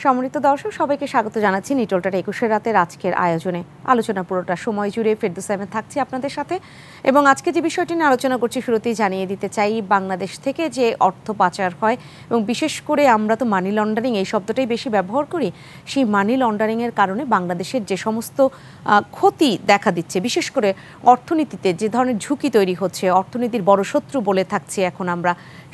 সম্মানিত দর্শক, সবাইকে স্বাগত জানাচ্ছি নিটলটার 21 রাতের আজকের আয়োজনে। আলোচনা পুরোটা সময় জুড়ে ফেরদৌস আহমেদ থাকছি আপনাদের সাথে। এবং আজকে যে বিষয়টি নিয়ে আলোচনা করছি, শুরুতেই জানিয়ে দিতে চাই, বাংলাদেশ থেকে যে অর্থ পাচার হয় এবং বিশেষ করে আমরা তো মানি লন্ডারিং এই শব্দটাই বেশি ব্যবহার করি, সেই মানি লন্ডারিংয়ের কারণে বাংলাদেশের যে সমস্ত ক্ষতি দেখা দিচ্ছে, বিশেষ করে অর্থনীতিতে যে ধরনের ঝুঁকি তৈরি হচ্ছে, অর্থনীতির বড় শত্রু বলে থাকছি এখন আমরা,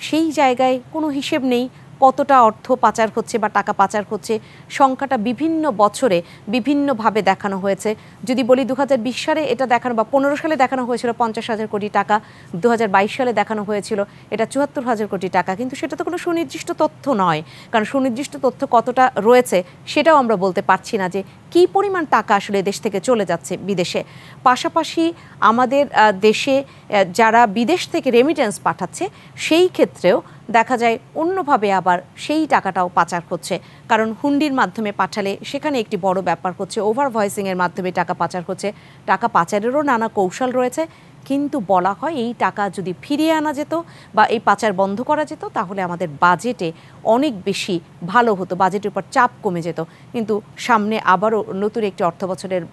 সেই জায়গায় কোনো হিসেব নেই কতটা অর্থ পাচার হচ্ছে বা টাকা পাচার হচ্ছে। সংখ্যাটা বিভিন্ন বছরে বিভিন্নভাবে দেখানো হয়েছে। যদি বলি 2020 সালে এটা দেখানো বা 15 সালে দেখানো হয়েছিল 50,000 কোটি টাকা, 2022 সালে দেখানো হয়েছিল এটা 74,000 কোটি টাকা, কিন্তু সেটা তো কোনো সুনির্দিষ্ট তথ্য নয়। কারণ সুনির্দিষ্ট তথ্য কতটা রয়েছে সেটাও আমরা বলতে পারছি না যে কী পরিমাণ টাকা আসলে দেশ থেকে চলে যাচ্ছে বিদেশে। পাশাপাশি আমাদের দেশে যারা বিদেশ থেকে রেমিটেন্স পাঠাচ্ছে সেই ক্ষেত্রেও দেখা যায় অন্যভাবে আবার সেই টাকাটাও পাচার হচ্ছে। কারণ হুন্ডির মাধ্যমে পাঠালে সেখানে একটি বড় ব্যাপার হচ্ছে, ওভার ভয়েসিংয়ের মাধ্যমে টাকা পাচার হচ্ছে। টাকা পাচারেরও নানা কৌশল রয়েছে, কিন্তু বলা হয় এই টাকা যদি ফিরিয়ে আনা যেত বা এই পাচার বন্ধ করা যেত তাহলে আমাদের বাজেটে অনেক বেশি ভালো হতো, বাজেটের উপর চাপ কমে যেত। কিন্তু সামনে আবারও নতুন একটি অর্থবছরের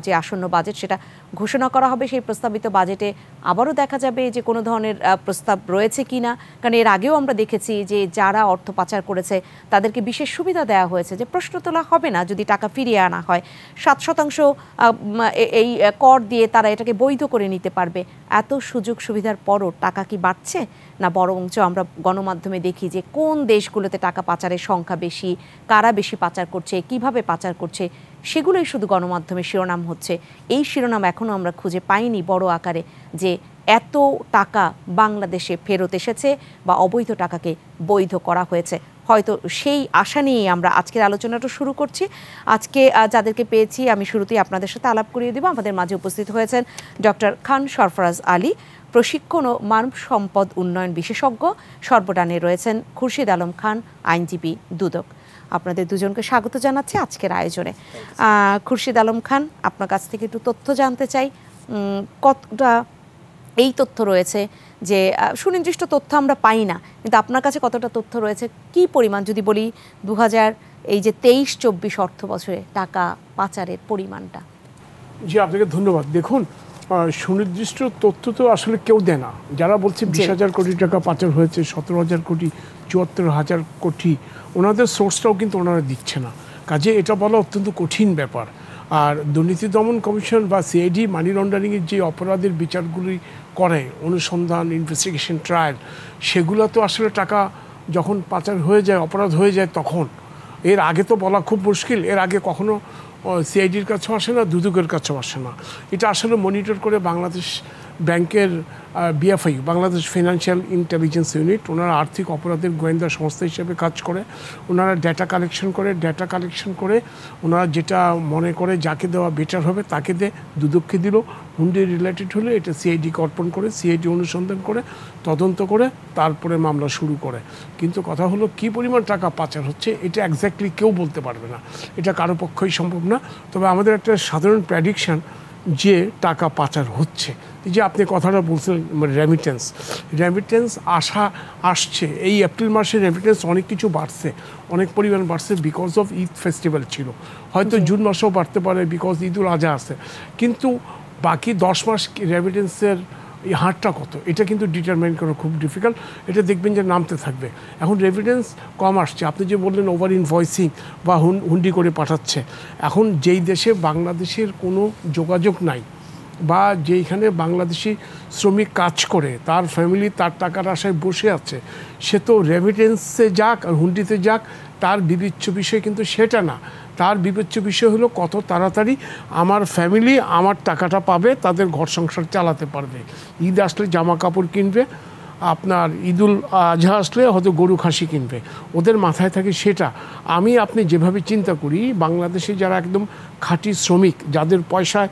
যে আসন্ন বাজেট সেটা ঘোষণা করা হবে, সেই প্রস্তাবিত বাজেটে আবারও দেখা যাবে যে কোনো ধরনের প্রস্তাব রয়েছে কি না। কারণ এর আগেও আমরা দেখেছি যে যারা অর্থ পাচার করেছে তাদেরকে বিশেষ সুবিধা দেওয়া হয়েছে, যে প্রশ্ন তোলা হবে না যদি টাকা ফিরিয়ে আনা হয়, 7% এই কর দিয়ে তারা এটাকে বৈধ করে নিতে পারবে। এত সুযোগ সুবিধার পরও টাকা কি বাড়ছে না, বরঞ্চ আমরা গণমাধ্যমে দেখি যে কোন দেশগুলোতে টাকা পাচারের সংখ্যা বেশি, কারা বেশি পাচার করছে, কিভাবে পাচার করছে, সেগুলোই শুধু গণমাধ্যমে শিরোনাম হচ্ছে। এই শিরোনাম এখনও আমরা খুঁজে পাইনি বড় আকারে যে এত টাকা বাংলাদেশে ফেরত এসেছে বা অবৈধ টাকাকে বৈধ করা হয়েছে। হয়তো সেই আশা নিয়েই আমরা আজকের আলোচনাটা শুরু করছি। আজকে যাদেরকে পেয়েছি আমি শুরুতেই আপনাদের সাথে আলাপ করিয়ে দেব। আমাদের মাঝে উপস্থিত হয়েছেন ডক্টর খান সরফরাজ আলী, প্রশিক্ষণ ও মানব সম্পদ উন্নয়ন বিশেষজ্ঞ। সর্বডানে রয়েছেন খুরশিদ আলম খান, আইনজীবী, দুদক। আপনাদের দুজনকে স্বাগত জানাচ্ছি আজকের আয়োজনে। খুরশিদ আলম খান, আপনার কাছ থেকে একটু তথ্য জানতে চাই। কতটা এই তথ্য রয়েছে যে সুনির্দিষ্ট তথ্য আমরা পাই না, কিন্তু আপনার কাছে কতটা তথ্য রয়েছে, কি পরিমাণ যদি বলি 2023-24 অর্থ বছরে টাকা পাচারের পরিমাণটা? জি, আপনাকে ধন্যবাদ। দেখুন, সুনির্দিষ্ট তথ্য তো আসলে কেউ দেয় না। যারা বলছে 20,000 কোটি টাকা পাচার হয়েছে, 17,000 কোটি, 74,000 কোটি, ওনাদের সোর্সটাও কিন্তু ওনারা দিচ্ছে না। কাজে এটা বলা অত্যন্ত কঠিন ব্যাপার। আর দুর্নীতি দমন কমিশন বা সিআইডি মানি লন্ডারিংয়ের যে অপরাধের বিচারগুলি করে, অনুসন্ধান, ইনভেস্টিগেশন, ট্রায়াল, সেগুলো তো আসলে টাকা যখন পাচার হয়ে যায়, অপরাধ হয়ে যায় তখন। এর আগে তো বলা খুব মুশকিল। এর আগে কখনো সিআইডির কাছেও আসে না, দুদকের কাছেও আসে না। এটা আসলে মনিটর করে বাংলাদেশ ব্যাংকের BFI, Bangladesh financial intelligence unit, ওনারা আর্থিক অপরাধের গোয়েন্দা সংস্থা হিসেবে কাজ করে। ওনারা ডেটা কালেকশন করে ওনারা যেটা মনে করে যাকে দেওয়া বেটার হবে তাকে দিয়ে দুদককে দিল। হুন্ডি রিলেটেড হলে এটা সিআইডিকে অর্পণ করে, সিআইডি অনুসন্ধান করে, তদন্ত করে, তারপরে মামলা শুরু করে। কিন্তু কথা হলো কী পরিমাণ টাকা পাচার হচ্ছে এটা এক্স্যাক্টলি কেউ বলতে পারবে না, এটা কারো পক্ষই সম্ভব না। তবে আমাদের একটা সাধারণ প্রেডিকশন যে টাকা পাচার হচ্ছে। এই যে আপনি কথাটা বলছেন রেমিটেন্স আসছে, এই এপ্রিল মাসে রেমিটেন্স অনেক কিছু বাড়ছে, অনেক পরিমাণ বাড়ছে বিকজ অফ ঈদ ফেস্টিভ্যাল ছিল। হয়তো জুন মাসেও বাড়তে পারে বিকজ ঈদুল আজহা আছে। কিন্তু বাকি 10 মাস রেমিটেন্সের এই হারটা কত, এটা কিন্তু ডিটারমাইন করা খুব ডিফিকাল্ট। এটা দেখবেন যে নামতে থাকবে। এখন রেমিটেন্স কম আসছে, আপনি যে বললেন ওভার ইনভয়েসিং বা হুন্ডি করে পাঠাচ্ছে। এখন যেই দেশে বাংলাদেশের কোনো যোগাযোগ নাই বা যেইখানে বাংলাদেশি শ্রমিক কাজ করে, তার ফ্যামিলি তার টাকার আশায় বসে আছে, সে তো রেমিটেন্সে যাক আর হুন্ডিতে যাক, তার বিবেচ্য বিষয় কিন্তু সেটা না। তার বিবেচ্য বিষয় হলো কত তাড়াতাড়ি আমার ফ্যামিলি আমার টাকাটা পাবে, তাদের ঘর সংসার চালাতে পারবে। ঈদ আসলে জামা কাপড় কিনবে, আপনার ঈদুল আজহা আসলে হয়তো গরু খাসি কিনবে, ওদের মাথায় থাকে সেটা। আপনি যেভাবে চিন্তা করি, বাংলাদেশে যারা একদম খাঁটি শ্রমিক, যাদের পয়সায়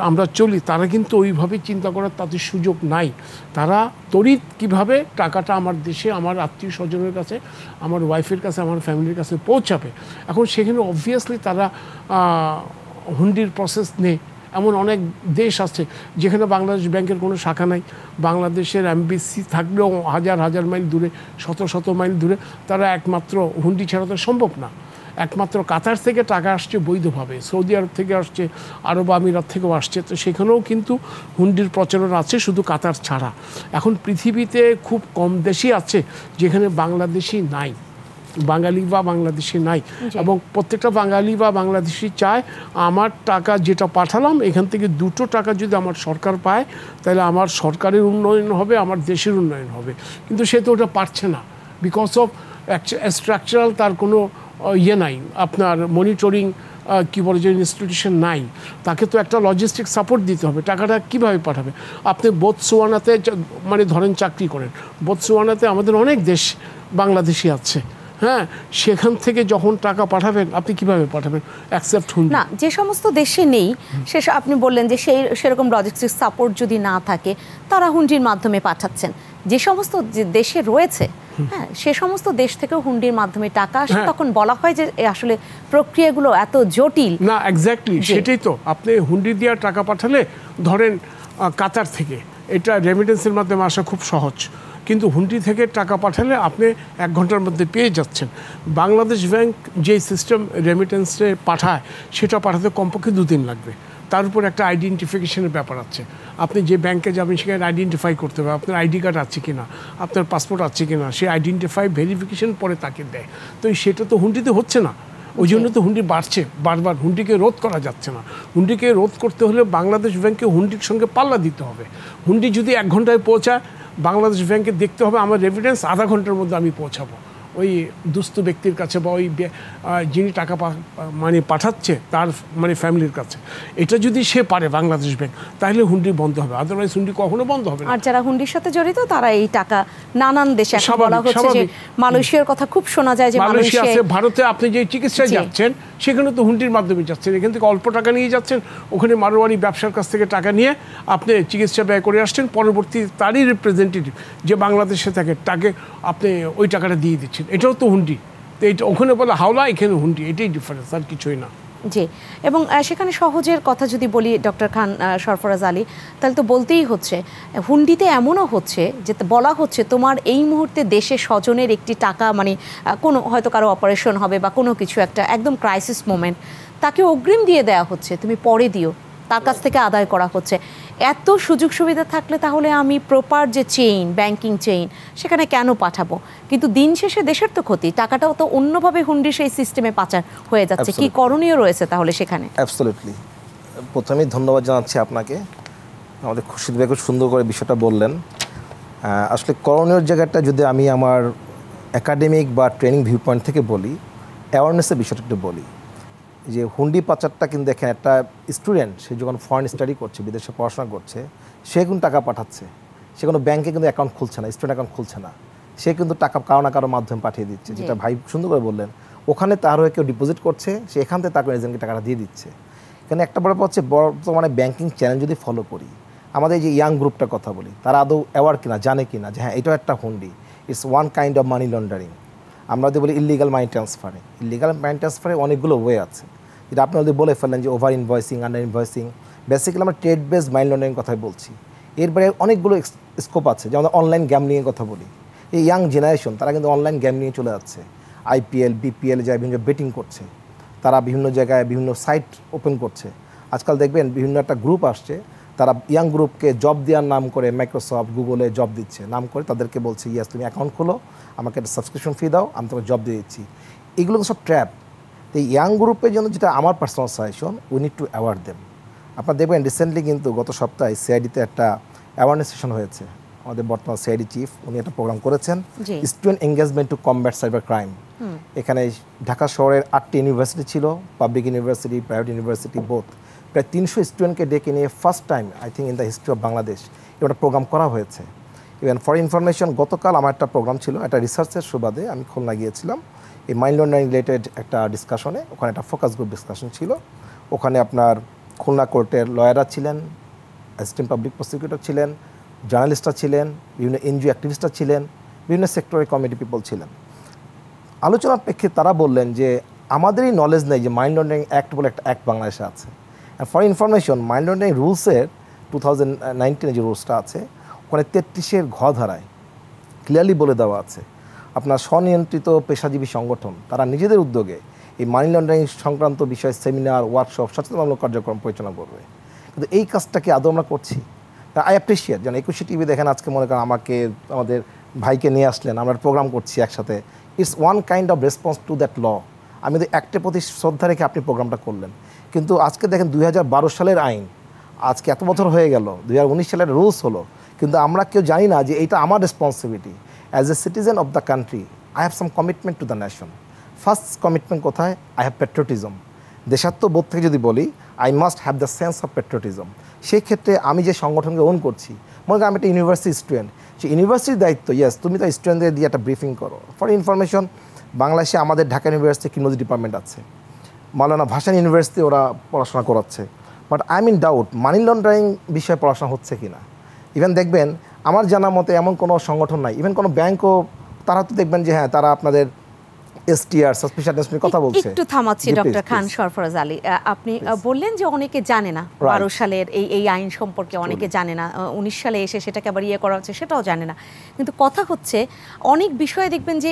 আমরা চলি, তারা কিন্তু ওইভাবে চিন্তা করার তাদের সুযোগ নাই। তারা তড়িৎ কিভাবে টাকাটা আমার দেশে, আমার আত্মীয় স্বজনের কাছে, আমার ওয়াইফের কাছে, আমার ফ্যামিলির কাছে পৌঁছাবে। এখন সেখানে অবভিয়াসলি তারা হুন্ডির প্রসেস নেই। এমন অনেক দেশ আছে যেখানে বাংলাদেশ ব্যাংকের কোনো শাখা নাই, বাংলাদেশের এমবিসি থাকলেও হাজার হাজার মাইল দূরে, শত শত মাইল দূরে, তারা একমাত্র হুন্ডি ছাড়া তো সম্ভব না। একমাত্র কাতার থেকে টাকা আসছে বৈধভাবে, সৌদি আরব থেকে আসছে, আরব আমিরাত থেকেও আসছে। তো সেখানেও কিন্তু হুন্ডির প্রচলন আছে, শুধু কাতার ছাড়া। এখন পৃথিবীতে খুব কম দেশই আছে যেখানে বাংলাদেশি নাই, বাঙালি বা বাংলাদেশি নাই। এবং প্রত্যেকটা বাঙালি বা বাংলাদেশি চায় আমার টাকা যেটা পাঠালাম এখান থেকে 2টো টাকা যদি আমার সরকার পায় তাহলে আমার সরকারের উন্নয়ন হবে, আমার দেশের উন্নয়ন হবে। কিন্তু সে তো ওটা পারছে না, বিকজ অফ স্ট্রাকচারাল তার কোনো ইয়ে নাই, আপনার মনিটরিং কী বলে যে ইনস্টিটিউশন নাই। তাকে তো একটা লজিস্টিক সাপোর্ট দিতে হবে। টাকাটা কীভাবে পাঠাবে? আপনি বোতসোয়ানাতে মানে ধরেন চাকরি করেন, বোতসোয়ানাতে আমাদের অনেক দেশ বাংলাদেশি আছে, হ্যাঁ, সেখান থেকে যখন টাকা পাঠাবেন আপনি কিভাবে পাঠাবেন? অ্যাকসেপ্ট হুন্ডি না, যে সমস্ত দেশে নেই আপনি বললেন যে সেরকম লজিস্টিক সাপোর্ট যদি না থাকে তারা হুন্ডির মাধ্যমে পাঠাচ্ছেন। যে সমস্ত দেশে রয়েছে, হ্যাঁ, সে সমস্ত দেশ থেকেও হুন্ডির মাধ্যমে টাকা আসে, তখন বলা হয় যে আসলে প্রক্রিয়াগুলো এত জটিল। না, এক্স্যাক্টলি সেটাই তো। আপনি হুন্ডি দিয়ে টাকা পাঠালে ধরেন কাতার থেকে, এটা রেমিটেন্সের মাধ্যমে আসা খুব সহজ, কিন্তু হুন্ডি থেকে টাকা পাঠালে আপনি 1 ঘন্টার মধ্যে পেয়ে যাচ্ছেন। বাংলাদেশ ব্যাংক যে সিস্টেম রেমিটেন্সে পাঠায় সেটা পাঠাতে কমপক্ষে 2 দিন লাগবে। তার উপর একটা আইডেন্টিফিকেশনের ব্যাপার আছে। আপনি যে ব্যাংকে যাবেন সেখানে আইডেন্টিফাই করতে হবে আপনার আইডি কার্ড আছে কিনা, আপনার পাসপোর্ট আছে কিনা, সেই আইডেন্টিফাই ভেরিফিকেশন পরে তাকে দেয়। তো সেটা তো হুন্ডিতে হচ্ছে না, ওই জন্য তো হুন্ডি বাড়ছে বারবার। হুন্ডিকে রোধ করা যাচ্ছে না। হুন্ডিকে রোধ করতে হলে বাংলাদেশ ব্যাংকে হুন্ডির সঙ্গে পাল্লা দিতে হবে। হুন্ডি যদি 1 ঘন্টায় পৌঁছায়, বাংলাদেশ ব্যাংকে দেখতে হবে আমার রেভিডেন্স আধা ঘন্টার মধ্যে আমি পৌঁছাবো ওই দুস্থ ব্যক্তির কাছে বা ওই যিনি টাকা মানে পাঠাচ্ছে তার মানে ফ্যামিলির কাছে। এটা যদি সে পারে বাংলাদেশ ব্যাংক, তাহলে হুন্ডি বন্ধ হবে, আদারওয়াইজ হুন্ডি কখনো বন্ধ হবে না। আর যারা হুন্ডির সাথে জড়িত তারা এই টাকা নানান দেশে, এখন বলা হচ্ছে যে মালয়েশিয়ার কথা খুব শোনা যায় যে মালয়েশিয়া আছে, ভারতে আপনি যে চিকিৎসায় যাচ্ছেন সেখানে তো হুন্ডির মাধ্যমে যাচ্ছেন। এখান থেকে অল্প টাকা নিয়ে যাচ্ছেন, ওখানে মারোয়ারি ব্যবসার কাছ থেকে টাকা নিয়ে আপনি চিকিৎসা ব্যয় করে আসছেন, পরবর্তী তারই রিপ্রেজেন্টেটিভ যে বাংলাদেশে থাকে তাকে আপনি ওই টাকাটা দিয়ে দিচ্ছেন। এটাও তো হুন্ডি। তো এটা ওখানে বলে হাওলা, এখানে হুন্ডি, এটাই ডিফারেন্স, আর কিছুই না। জি, এবং সেখানে সহজের কথা যদি বলি ডক্টর খান সরফরাজ আলী, তাহলে তো বলতেই হচ্ছে হুন্ডিতে এমনও হচ্ছে যে বলা হচ্ছে তোমার এই মুহূর্তে দেশে স্বজনের একটি টাকা মানে কোনো হয়তো কারো অপারেশন হবে বা কোনো কিছু একটা একদম ক্রাইসিস মোমেন্ট, তাকে অগ্রিম দিয়ে দেওয়া হচ্ছে, তুমি পরে দিও, তার কাছ থেকে আদায় করা হচ্ছে। এত সুযোগ সুবিধা থাকলে তাহলে আমি প্রপার যে চেইন, ব্যাংকিং চেইন, সেখানে কেন পাঠাবো? কিন্তু দিন শেষে দেশের তো ক্ষতি, টাকাটাও তো অন্যভাবে হুন্ডি সেই সিস্টেমে পাচার হয়ে যাচ্ছে। কি করণীয় রয়েছে তাহলে সেখানে? অ্যাবসলিউটলি। প্রথমেই ধন্যবাদ জানাচ্ছি আপনাকে, আমাদের খুশিদ ভাই খুব সুন্দর করে বিষয়টা বললেন। আসলে করণীয় জায়গাটা যদি আমি আমার একাডেমিক বা ট্রেনিং ভিউ পয়েন্ট থেকে বলি, অ্যাওয়ারনেসের বিষয়টা একটু বলি যে হুন্ডি পাচারটা কিন্তু দেখেন একটা স্টুডেন্ট, সে যখন ফরেন স্টাডি করছে, বিদেশে পড়াশোনা করছে, সে কিন্তু টাকা পাঠাচ্ছে, সে কোনো ব্যাংকে কিন্তু অ্যাকাউন্ট খুলছে না, স্টুডেন্ট অ্যাকাউন্ট খুলছে না, সে কিন্তু টাকা কারো না কারো মাধ্যমে পাঠিয়ে দিচ্ছে, যেটা ভাই সুন্দর করে বললেন। ওখানে তার হয়ে কেউ ডিপোজিট করছে, সে এখান থেকে তাকে এজেন্টকে টাকাটা দিয়ে দিচ্ছে। এখানে একটা বড় হচ্ছে বর্তমানে ব্যাংকিং চ্যানেল যদি ফলো করি, আমাদের যে ইয়াং গ্রুপটার কথা বলি, তারা আদৌ অ্যাওয়ার কিনা, জানে কিনা যে হ্যাঁ এটাও একটা হুন্ডি, it's one kind of money laundering. আমরা যদি বলি ইলিগাল মানি ট্রান্সফারে অনেকগুলো ওয়ে আছে, যেটা আপনি যদি বলে ফেললেন যে over invoicing, under invoicing, basically আমরা ট্রেড বেসড মানি লন্ডারিং কথাই বলছি। এর বাইরে অনেকগুলো স্কোপ আছে, যেমন অনলাইন গ্যামলিংয়ের কথা বলি। এই ইয়াং জেনারেশন তারা কিন্তু অনলাইন গেম নিয়ে চলে যাচ্ছে, IPL BPL যায় বিভিন্ন বেটিং করছে, তারা বিভিন্ন জায়গায় বিভিন্ন সাইট ওপেন করছে। আজকাল দেখবেন বিভিন্ন একটা গ্রুপ আসছে, তারা ইয়াং গ্রুপকে জব দেওয়ার নাম করে মাইক্রোসফট গুগলে জব দিচ্ছে, নাম করে তাদেরকে বলছে ইয়েস তুমি অ্যাকাউন্ট খোলো, আমাকে একটা সাবস্ক্রিপশন ফি দাও, আমি তোমাকে জব দিয়ে দিচ্ছি। এগুলো তো সব ট্র্যাপ। তো এই ইয়াং গ্রুপের জন্য যেটা আমার personal suggestion, we need to award them. আপনারা দেখবেন রিসেন্টলি কিন্তু গত সপ্তাহে CID-তে একটা অ্যাওয়ারনেস সেশন হয়েছে। আমাদের বর্তমান CID চিফ উনি একটা প্রোগ্রাম করেছেন, student engagement two combat cyber crime. এখানে ঢাকা শহরের 8টি ইউনিভার্সিটি ছিল, public university, private university both. প্রায় 300 স্টুডেন্টকে ডেকে নিয়ে first time I think in the history of Bangladesh একটা প্রোগ্রাম করা হয়েছে। ইভেন ফর ইনফরমেশন, গতকাল আমার একটা প্রোগ্রাম ছিল, একটা রিসার্চের সুবাদে আমি খুলনা গিয়েছিলাম এই মানি লন্ডারিং রিলেটেড একটা ডিসকাশনে। ওখানে একটা ফোকাস গ্রুপ ডিসকাশন ছিল। ওখানে আপনার খুলনা কোর্টের লয়াররা ছিলেন, অ্যাসিস্ট্যান্ট পাবলিক প্রসিকিউটর ছিলেন, জার্নালিস্টরা ছিলেন, বিভিন্ন NGO অ্যাক্টিভিস্টরা ছিলেন, বিভিন্ন সেক্টরের কমিটি পিপল ছিলেন। আলোচনার প্রেক্ষিতে তারা বললেন যে আমাদেরই নলেজ নেই যে মানি লন্ডারিং অ্যাক্ট বলে একটা অ্যাক্ট বাংলাদেশে আছে। ফর ইনফরমেশন, মানি লন্ডারিং রুলসের 2019 যে রুলসটা আছে, ওখানে 33-এর ঘ ধারায় ক্লিয়ারলি বলে দেওয়া আছে আপনার স্বনিয়ন্ত্রিত পেশাজীবী সংগঠন তারা নিজেদের উদ্যোগে এই মানি লন্ডারিং সংক্রান্ত বিষয়ে সেমিনার, ওয়ার্কশপ, সচেতনতামূলক কার্যক্রম পরিচালনা করবে। কিন্তু এই কাজটা কি আদৌ আমরা করছি? আই অ্যাপ্রিসিয়েট যেন 21 টিভি দেখেন আজকে মনে করেন আমাকে, আমাদের ভাইকে নিয়ে আসলেন, আমরা প্রোগ্রাম করছি একসাথে। It's one kind of response to that law. আমি তো একটার প্রতি শ্রদ্ধা রেখে আপনি প্রোগ্রামটা করলেন। কিন্তু আজকে দেখেন 2012 সালের আইন, আজকে এত বছর হয়ে গেল, 2019 সালের রুলস হলো, কিন্তু আমরা কেউ জানি না যে এইটা আমার responsibility as a citizen of the country. I have some commitment to the nation. First commitment কোথায়? I have patriotism. দেশাত্মবোধ থেকে যদি বলি, I must have the sense of patriotism. সেই ক্ষেত্রে আমি যে সংগঠনকে ওন করছি, মনে করি আমি একটা ইউনিভার্সিটি স্টুডেন্ট, সেই ইউনিভার্সিটির দায়িত্ব, ইয়েস তুমি তো স্টুডেন্টদের দিয়ে একটা ব্রিফিং করো। ফর ইনফরমেশন, বাংলাদেশে আমাদের ঢাকা ইউনিভার্সিটি ক্রিমিনোলজি ডিপার্টমেন্ট আছে, মাওলানা ভাসানী ইউনিভার্সিটি ওরা পড়াশোনা করাচ্ছে। But I am in doubt money laundering বিষয়ে পড়াশোনা হচ্ছে কি না। ইভেন দেখবেন আমার জানা মতে এমন কোনো সংগঠন নাই, ইভেন কোনো ব্যাংকও, তারা তো দেখবেন যে হ্যাঁ তারা আপনাদের এসটিআর সাসপিশিয়াস কথা বলছে। একটু থামাচ্ছি ডক্টর খান সরফরাজ আলী, আপনি বললেন যে অনেকে জানে না 12 সালের এই আইন সম্পর্কে, অনেকে জানে না, 19 সালে এসে সেটাকে আবার করা হচ্ছে সেটাও জানে না। কিন্তু কথা হচ্ছে অনেক বিষয়ে দেখবেন যে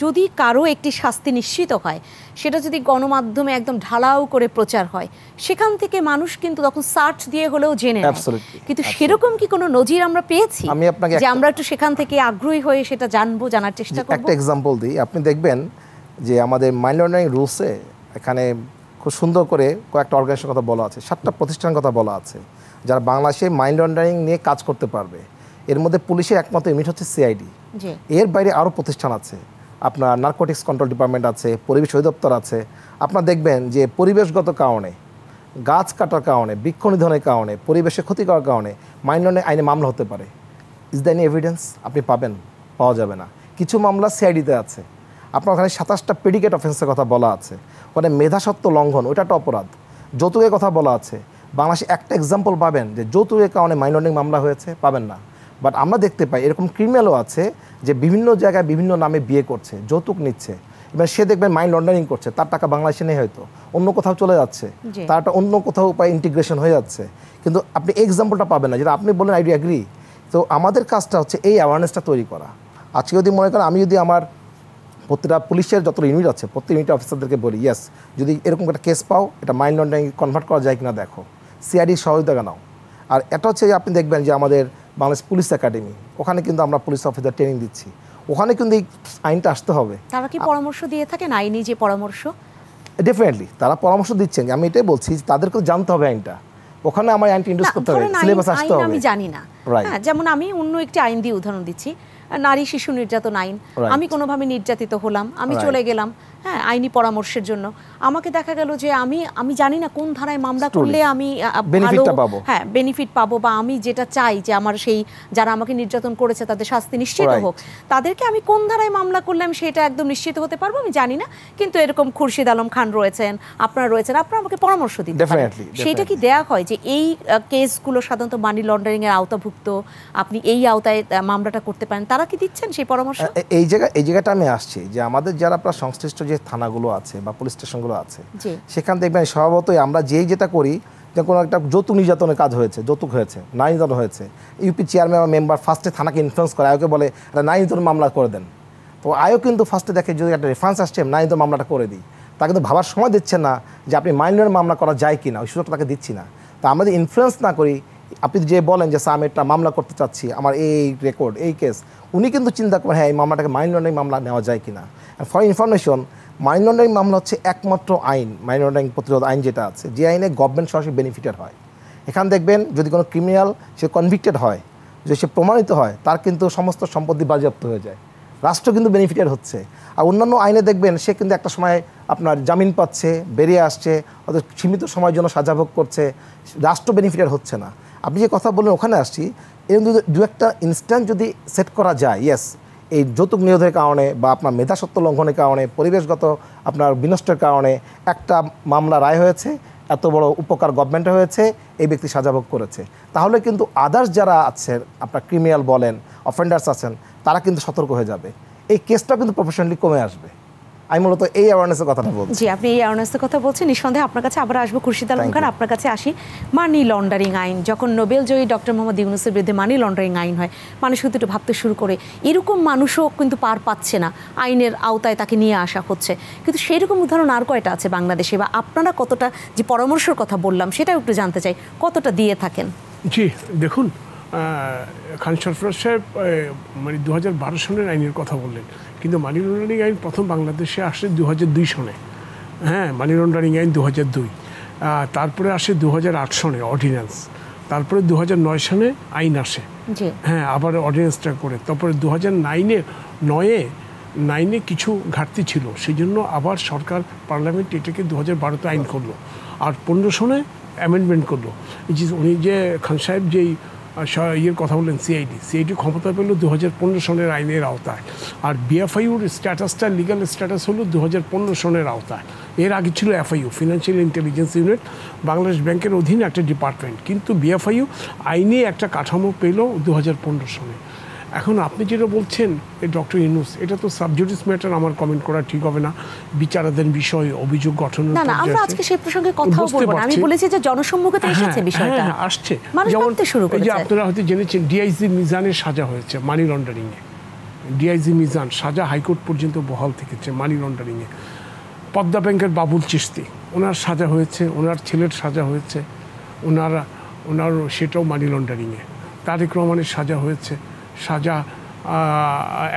যদি কারো একটি শাস্তি নিশ্চিত হয়, সেটা যদি গণমাধ্যমে একদম ঢালাও করে প্রচার হয়, সেখান থেকে মানুষ কিন্তু তখন সার্চ দিয়ে হলেও জেনে নেয়। কিন্তু সেরকম কি কোনো নজির আমরা পেয়েছি যে আমরা একটু সেখান থেকে আগ্রহী হয়ে সেটা জানবো, জানার চেষ্টা করব? একটা এক্সাম্পল দিই, আপনি দেখবেন যে আমাদের মানি লন্ডারিং রুলসে এখানে খুব সুন্দর করে কয়েকটা অর্গানাইজেশনের কথা বলা আছে, 7টা প্রতিষ্ঠানের কথা বলা আছে যারা বাংলাদেশে মানি লন্ডারিং নিয়ে কাজ করতে পারবে। এর মধ্যে পুলিশের একমাত্র ইউনিট হচ্ছে সিআইডি। এর বাইরে আরও প্রতিষ্ঠান আছে, আপনার নার্কোটিক্স কন্ট্রোল ডিপার্টমেন্ট আছে, পরিবেশ অধিদপ্তর আছে। আপনার দেখবেন যে পরিবেশগত কারণে, গাছ কাটার কারণে, বৃক্ষ নিধনের কারণে, পরিবেশে ক্ষতি করার কারণে মানি লন্ডারিং আইনে মামলা হতে পারে। Is the any evidence? আপনি পাবেন? পাওয়া যাবে না। কিছু মামলা সিআইডিতে আছে, আপনার ওখানে 27টা প্রেডিকেট অফেন্সের কথা বলা আছে, ওখানে মেধাসত্ব লঙ্ঘন, ওইটা একটা অপরাধ। যৌতুকের কথা বলা আছে, বাংলাদেশে একটা এক্সাম্পল পাবেন যে যৌতুকের কারণে মানি লন্ডারিং মামলা হয়েছে, পাবেন না। বাট আমরা দেখতে পাই এরকম ক্রিমিনালও আছে যে বিভিন্ন জায়গায় বিভিন্ন নামে বিয়ে করছে, যৌতুক নিচ্ছে, এবার সে দেখবেন মানি লন্ডারিং করছে, তার টাকা বাংলাদেশে নেই, হয়তো অন্য কোথাও চলে যাচ্ছে, তার একটা অন্য কোথাও উপায় ইন্টিগ্রেশন হয়ে যাচ্ছে, কিন্তু আপনি এক্সাম্পলটা পাবেন না যেটা আপনি বলেন। I do agree. তো আমাদের কাজটা হচ্ছে এই অ্যাওয়ারনেসটা তৈরি করা। আজকে যদি মনে করেন আমি যদি আমার প্রত্যেকটা পুলিশের যত ইউনিট আছে প্রত্যেক ইউনিট অফিসারদেরকে বলি, ইয়েস যদি এরকম একটা কেস পাও, এটা মানি লন্ডারিং কনভার্ট করা যায় কিনা দেখো, সিআইডির সহযোগিতা নাও। আর এটা হচ্ছে যে আপনি দেখবেন যে আমাদের বাংলাদেশ পুলিশ একাডেমি, ওখানে কিন্তু আমরা পুলিশ অফিসার ট্রেনিং দিচ্ছি, ওখানে কিন্তু এই আইনটা আসতে হবে। তারা কি পরামর্শ দিয়ে থাকেন, আইনি যে পরামর্শ? ডেফিনেটলি তারা পরামর্শ দিচ্ছেন। আমি এটাই বলছি তাদেরকে জানতে হবে আইনটা, ওখানে আমার আইনটা ইন্ট্রোডিউস করতে হবে, সিলেবাস আসতে হবে। আমি জানি না, যেমন আমি অন্য একটি আইন দিয়ে উদাহরণ দিচ্ছি, নারী শিশু নির্যাতন আইন। আমি কোনোভাবে নির্যাতিত হলাম, আমি চলে গেলাম আইনি পরামর্শের জন্য, আমাকে দেখা গেল যে আমি জানি না কোন ধারায় মামলা করলে আমি বেনিফিট পাবো, বা আমি যেটা চাই যে আমার সেই যারা আমাকে নির্যাতন করেছে তাদের শাস্তি নিশ্চিত হোক, তাদেরকে আমি কোন ধারায় মামলা করলে আমি সেটা একদম নিশ্চিত হতে পারবো, আমি জানি না। কিন্তু এরকম খুরশিদ আলম খান রয়েছেন, আপনারা রয়েছেন, আপনারা আমাকে পরামর্শ দিন। সেটা কি দেয়া হয় যে এই কেসগুলো সাধারণত মানি লন্ডারিং এর আওতাভুক্ত, আপনি এই আওতায় মামলাটা করতে পারেন, তারা কি দিচ্ছেন সেই পরামর্শ? এই জায়গাটা আমি আসছি যে আমাদের যারা আপনার সংশ্লিষ্ট যে থানাগুলো আছে বা পুলিশ স্টেশনগুলো আছে, সেখানে দেখবেন স্বভাবতই আমরা যেটা করি, যে কোনো একটা যৌতুক নির্যাতনের কাজ হয়েছে, যৌতুক হয়েছে, নারী নির্যাতন হয়েছে, ইউপি চেয়ারম্যান বা মেম্বার ফার্স্টে থানাকে ইনফ্লুয়েন্স করে, আয়োকে বলে একটা নারী নির্যাতন মামলা করে দেন। তো আয়ও কিন্তু ফার্স্টে দেখে যদি একটা রেফারেন্স আসছে নারী নির্যাতন মামলাটা করে দিই, তা কিন্তু ভাবার সময় দিচ্ছে না যে আপনি মাইনরের মামলা করা যায় কি না, ওই সুযোগটা তাকে দিচ্ছি না। তো আমরা যদি ইনফ্লুয়েন্স না করি, আপনি যে বলেন যে স্যার আমি একটা মামলা করতে চাচ্ছি, আমার এই রেকর্ড, এই কেস, উনি কিন্তু চিন্তা করেন হ্যাঁ এই মামলাটাকে মানি লন্ডারিং মামলা নেওয়া যায় কিনা। ফর ইনফরমেশন, মানি লন্ডারিং মামলা হচ্ছে একমাত্র আইন, মানি লন্ডারিং প্রতিরোধ আইন যেটা আছে, যে আইনে গভর্নমেন্ট সরাসরি বেনিফিটেড হয়। এখানে দেখবেন যদি কোনো ক্রিমিনাল সে কনভিক্টেড হয়, যদি সে প্রমাণিত হয়, তার কিন্তু সমস্ত সম্পত্তি বাজেয়াপ্ত হয়ে যায়, রাষ্ট্র কিন্তু বেনিফিটেড হচ্ছে। আর অন্যান্য আইনে দেখবেন সে কিন্তু একটা সময় আপনার জামিন পাচ্ছে, বেরিয়ে আসছে, অর্থাৎ সীমিত সময়ের জন্য সাজা ভোগ করছে, রাষ্ট্র বেনিফিটেড হচ্ছে না। আপনি যে কথা বললেন ওখানে আসছি, এরকম যদি দু একটা ইনস্ট্যান্ট যদি সেট করা যায়, ইয়েস এই যৌতুক নিরোধের কারণে বা আপনার মেধাসত্ব লঙ্ঘনের কারণে, পরিবেশগত আপনার বিনষ্টের কারণে একটা মামলা রায় হয়েছে, এত বড় উপকার গভর্নমেন্টে হয়েছে, এই ব্যক্তি সাজা ভোগ করেছে, তাহলে কিন্তু আদার্স যারা আছেন, আপনার ক্রিমিনাল বলেন, অফেন্ডার্স আছেন, তারা কিন্তু সতর্ক হয়ে যাবে, এই কেসটা কিন্তু প্রফেশনালি কমে আসবে। আমি মূলত এই অ্যাওয়ারনেসের কথাটা বলছি। জি, আপনি এই অ্যাওয়ারনেসের কথা বলছেন, নিঃসন্দেহে আপনার কাছে আবার আসবো খুরশিদ আলম খান। আপনার কাছে আসি, মানি লন্ডারিং আইন যখন নোবেল জয়ী ডক্টর মোহাম্মদ ইউনূসের বিরুদ্ধে মানি লন্ডারিং আইন হয়, মানুষ কিন্তু একটু ভাবতে শুরু করে এরকম মানুষও কিন্তু পার পাচ্ছে না, আইনের আওতায় তাকে নিয়ে আসা হচ্ছে। কিন্তু সেরকম উদাহরণ আর কয়টা আছে বাংলাদেশে, বা আপনারা কতটা, যে পরামর্শের কথা বললাম সেটাও একটু জানতে চাই, কতটা দিয়ে থাকেন? জি দেখুন, খান সরফরাজ সাহেব মানে 2012 সনের আইনের কথা বললেন, কিন্তু মানি লন্ডারিং আইন প্রথম বাংলাদেশে আসে 2002 সনে। হ্যাঁ, মানি লন্ডারিং আইন 2002, তারপরে আসে 2008 সনে অর্ডিন্যান্স, তারপরে 2009 সনে আইন আসে। হ্যাঁ, আবার অর্ডিন্যান্সটা করে, তারপরে 2009-এ কিছু ঘাটতি ছিল, সেই জন্য আবার সরকার পার্লামেন্ট এটাকে 2012-তে আইন করলো, আর 15 সনে অ্যামেন্ডমেন্ট করলো। উনি যে খান সাহেব যেই ইয়ের কথা বললেন, সিআইডি ক্ষমতা পেল 2015 সনের আইনের আওতায়, আর বিএফআইউর স্ট্যাটাসটা, লিগাল স্ট্যাটাস হলো 2015 সনের আওতায়। এর আগে ছিল FIU, financial intelligence unit, Bangladesh ব্যাংকের অধীনে একটা ডিপার্টমেন্ট, কিন্তু বিএফআইইউ আইনে একটা কাঠামো পেল 2015 সনে। এখন আপনি যেটা বলছেন ডক্টর ইউনূস, এটা তো সাবজুডিস ম্যাটার, আমার কমেন্ট করা ঠিক হবে না, বিচারাধীন বিষয়, অভিযোগ গঠনের। না, আমরা আজকে সেই প্রসঙ্গে কথাও বলবো না, আমি বলেছি যে জনসম্মুখে এসেছে বিষয়টা, আসছে। যেমন এই যে আপনারা হয়তো জেনেছেন, ডিআইজি মিজানের সাজা হয়েছে মানি লন্ডারিংয়ে। ডিআইজি মিজান সাজা হাইকোর্ট পর্যন্ত বহাল থেকেছে মানি লন্ডারিংয়ে। পদ্মা ব্যাংকের বাবুল চিশতি, ওনার সাজা হয়েছে, ওনার ছেলের সাজা হয়েছে, ওনার সেটাও মানি লন্ডারিংয়ে। তারেক রহমানের সাজা হয়েছে, সাজা